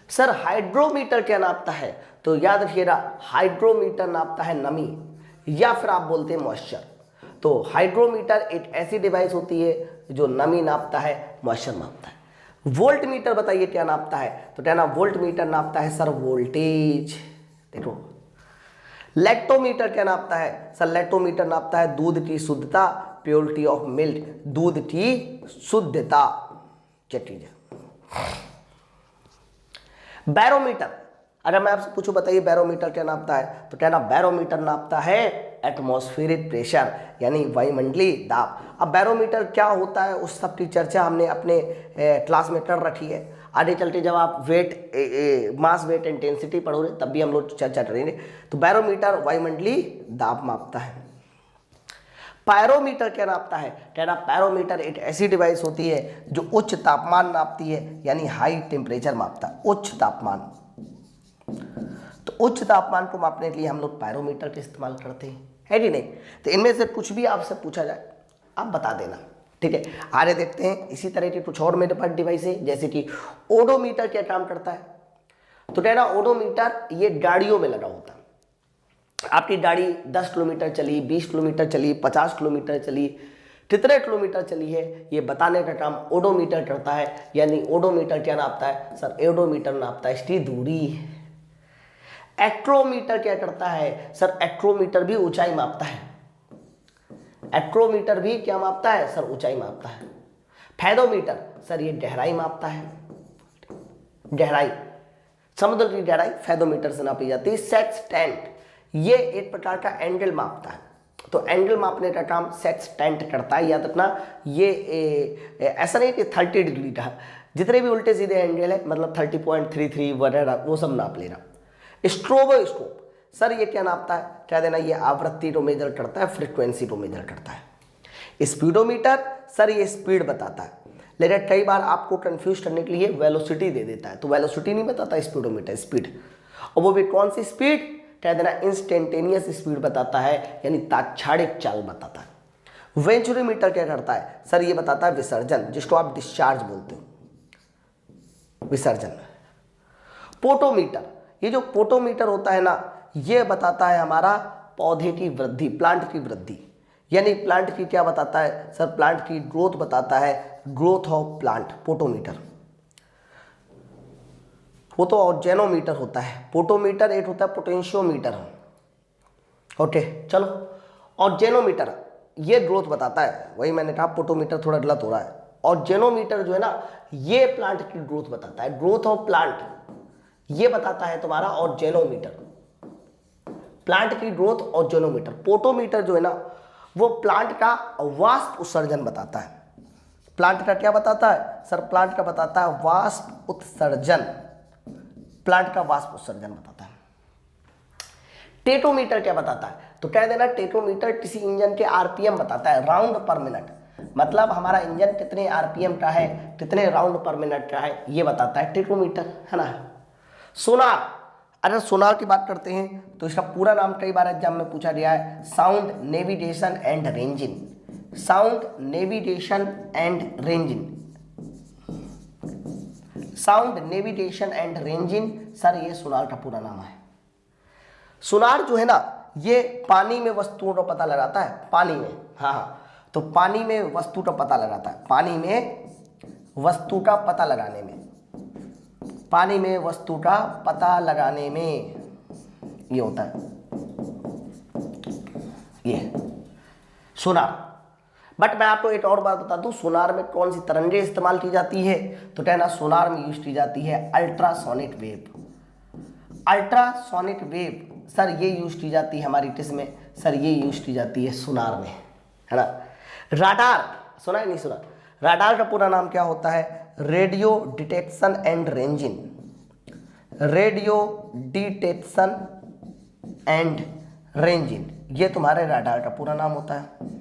सर हाइड्रोमीटर क्या नापता है? तो याद रखिएगा, हाइड्रोमीटर नापता है नमी या फिर आप बोलते हैं मॉइस्चर। तो हाइड्रोमीटर एक ऐसी डिवाइस होती है जो नमी नापता है, मॉइस्चर नापता है। वोल्ट मीटर बताइए क्या नापता है? तो क्या ना वोल्ट मीटर नापता है सर वोल्टेज। देखो लैक्टोमीटर क्या नापता है? सर लैक्टोमीटर नापता है दूध की शुद्धता, प्योरिटी ऑफ मिल्क, दूध की शुद्धता। चीज बैरोमीटर, अगर मैं आपसे पूछूं बताइए बैरोमीटर क्या नापता है? तो क्या ना बैरोमीटर नापता है एटमॉस्फेरिक प्रेशर यानी वायुमंडलीय दाब। अब बैरोमीटर क्या होता है उस सब की चर्चा हमने अपने क्लास में कर रखी है। आगे चलते जब आप वेट मास वेट इंटेंसिटी पढ़ोगे तब भी हम लोग चर्चा करेंगे। तो बैरोमीटर वायुमंडलीय दाब मापता है। पायरोमीटर क्या नापता है? क्या ना पायरोमीटर एक ऐसी डिवाइस होती है जो उच्च तापमान नापती है यानी हाई टेम्परेचर मापता है, उच्च तापमान। तो उच्च तापमान को मापने के लिए हम लोग पायरोमीटर का इस्तेमाल करते हैं, है कि नहीं? तो इनमें से कुछ भी आपसे पूछा जाए आप बता देना, ठीक है। आगे देखते हैं इसी तरह के कुछ और मेरे पास डिवाइस है, जैसे कि ओडोमीटर क्या काम करता है? तो कह रहा ओडोमीटर ये गाड़ियों में लगा होता है। आपकी गाड़ी 10 किलोमीटर चली, 20 किलोमीटर चली, 50 किलोमीटर चली, कितने किलोमीटर चली है ये बताने का काम ओडोमीटर करता है। यानी ओडोमीटर क्या नापता है? सर ओडोमीटर नापता है इसकी दूरी। एक्ट्रोमीटर क्या करता है? सर एक्ट्रोमीटर भी ऊंचाई मापता है। एक्ट्रोमीटर भी क्या मापता है? सर ऊंचाई मापता है। फैदोमीटर सर ये गहराई मापता है, गहराई, समुद्र की गहराई फैदोमीटर से नापी जाती है। सेक्सटेंट ये एक प्रकार का एंगल मापता है। तो एंगल मापने का काम सेक्सटेंट करता है। याद रखना ये ऐसा नहीं कि 30 डिग्री का, जितने भी उल्टे सीधे एंगल है मतलब 30.33 वगैरह वो सब नाप लेना। स्ट्रोबोस्कोप सर ये क्या नापता है? क्या देना, ये आवृत्ति को मेजर करता है, फ्रीक्वेंसी को मेजर करता है। स्पीडोमीटर सर ये स्पीड बताता है, लेकिन कई बार आपको कंफ्यूज करने के लिए वेलोसिटी दे देता है। तो वेलोसिटी नहीं बताता स्पीडोमीटर, स्पीड। और वो भी कौन सी स्पीड? क्या देना, इंस्टेंटेनियस स्पीड बताता है यानी तात्क्षणिक चाल बताता है। वेंचुरीमीटर क्या करता है? सर ये बताता है विसर्जन, जिसको आप डिस्चार्ज बोलते हो, विसर्जन। पोटोमीटर, ये जो पोटोमीटर होता है ना ये बताता है हमारा पौधे की वृद्धि, प्लांट की वृद्धि। यानी प्लांट की क्या बताता है? सर प्लांट की ग्रोथ बताता है, ग्रोथ ऑफ प्लांट, पोटोमीटर। वो तो और जेनोमीटर होता है। पोटोमीटर एक होता है पोटेंशियोमीटर। ओके चलो, और जेनोमीटर ये ग्रोथ बताता है, वही मैंने कहा पोटोमीटर थोड़ा गलत हो रहा है। और जेनोमीटर जो है ना ये प्लांट की ग्रोथ बताता है, ग्रोथ ऑफ प्लांट ये बताता है तुम्हारा। और जेनोमीटर प्लांट की ग्रोथ, और जेनोमीटर। पोटोमीटर जो है ना वो प्लांट का वाष्प उत्सर्जन बताता है। प्लांट का क्या बताता है? सर प्लांट का बताता है वाष्प उत्सर्जन, प्लांट का वाष्प उत्सर्जन बताता है। टेटोमीटर क्या बताता है? तो कह देना टेटोमीटर किसी इंजन के आरपीएम बताता है, राउंड पर मिनट। मतलब हमारा इंजन कितने आरपीएम का है, कितने राउंड पर मिनट का है ये बताता है टेटोमीटर, है ना। सोनार, अगर सोनार की बात करते हैं तो इसका पूरा नाम कई बार एग्जाम में पूछा गया है, sound navigation and ranging. Sound navigation and ranging, sound navigation and ranging sir ये सोनार का पूरा नाम है। सोनार जो है ना ये पानी में वस्तुओं का पता लगाता है, पानी में, हाँ तो पानी में वस्तु का पता लगाता है, पानी में वस्तु का पता लगाने में, पानी में वस्तु का पता लगाने में ये होता है ये सोनार। बट मैं आपको एक और बात बता दूं, सोनार में कौन सी तरंगें इस्तेमाल की जाती है? तो कहना सोनार में यूज की जाती है ultrasonic wave. Ultrasonic wave sir ये यूज की जाती है हमारी किसमें? सर ये यूज की जाती है सोनार में, है ना। राडार सुना है नहीं सुना? राडार का पूरा नाम क्या होता है? Radio detection and ranging. Radio detection and ranging ये तुम्हारे राडार का पूरा नाम होता है।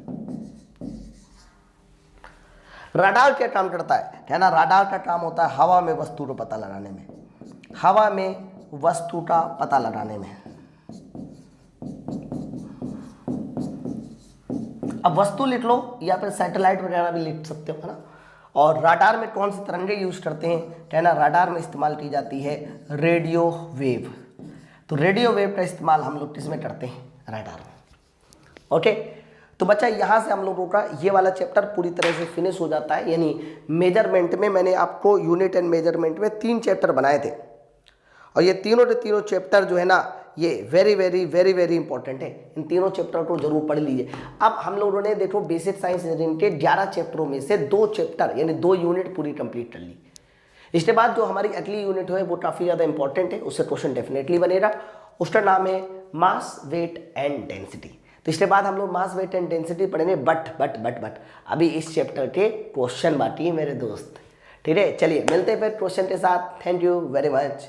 राडार क्या काम करता है? है ना, राडार का काम होता है हवा में वस्तु को पता लगाने में, हवा में वस्तु का पता लगाने में। अब वस्तु लिख लो या फिर सैटेलाइट वगैरह भी लिख सकते हो, है ना। और राडार में कौन से तरंगे यूज करते हैं, कहना राडार में इस्तेमाल की जाती है रेडियो वेव। तो रेडियो वेव का इस्तेमाल हम लोग किसमें करते हैं, राडार में। ओके, तो बच्चा यहाँ से हम लोगों का ये वाला चैप्टर पूरी तरह से फिनिश हो जाता है। यानी मेजरमेंट में मैंने आपको यूनिट एंड मेजरमेंट में 3 चैप्टर बनाए थे और ये तीनों के तीनों चैप्टर जो है ना ये very very very very important है। इन तीनों चैप्टर को जरूर पढ़ लीजिए। अब हम लोगों ने देखो बेसिक साइंस इंजीनियरिंग के 11 चैप्टरों में से 2 चैप्टर यानी 2 यूनिट पूरी कंप्लीट कर ली। इसके बाद जो हमारी अगली यूनिट है वो काफ़ी ज़्यादा इंपॉर्टेंट है, उससे क्वेश्चन डेफिनेटली बनेगा। उसका नाम है मास वेट एंड डेंसिटी। तो इसके बाद हम लोग मास वेट एंड डेंसिटी पढ़ेंगे। बट अभी इस चैप्टर के क्वेश्चन बाकी है मेरे दोस्त, ठीक है। चलिए मिलते हैं फिर क्वेश्चन के साथ। Thank you very much.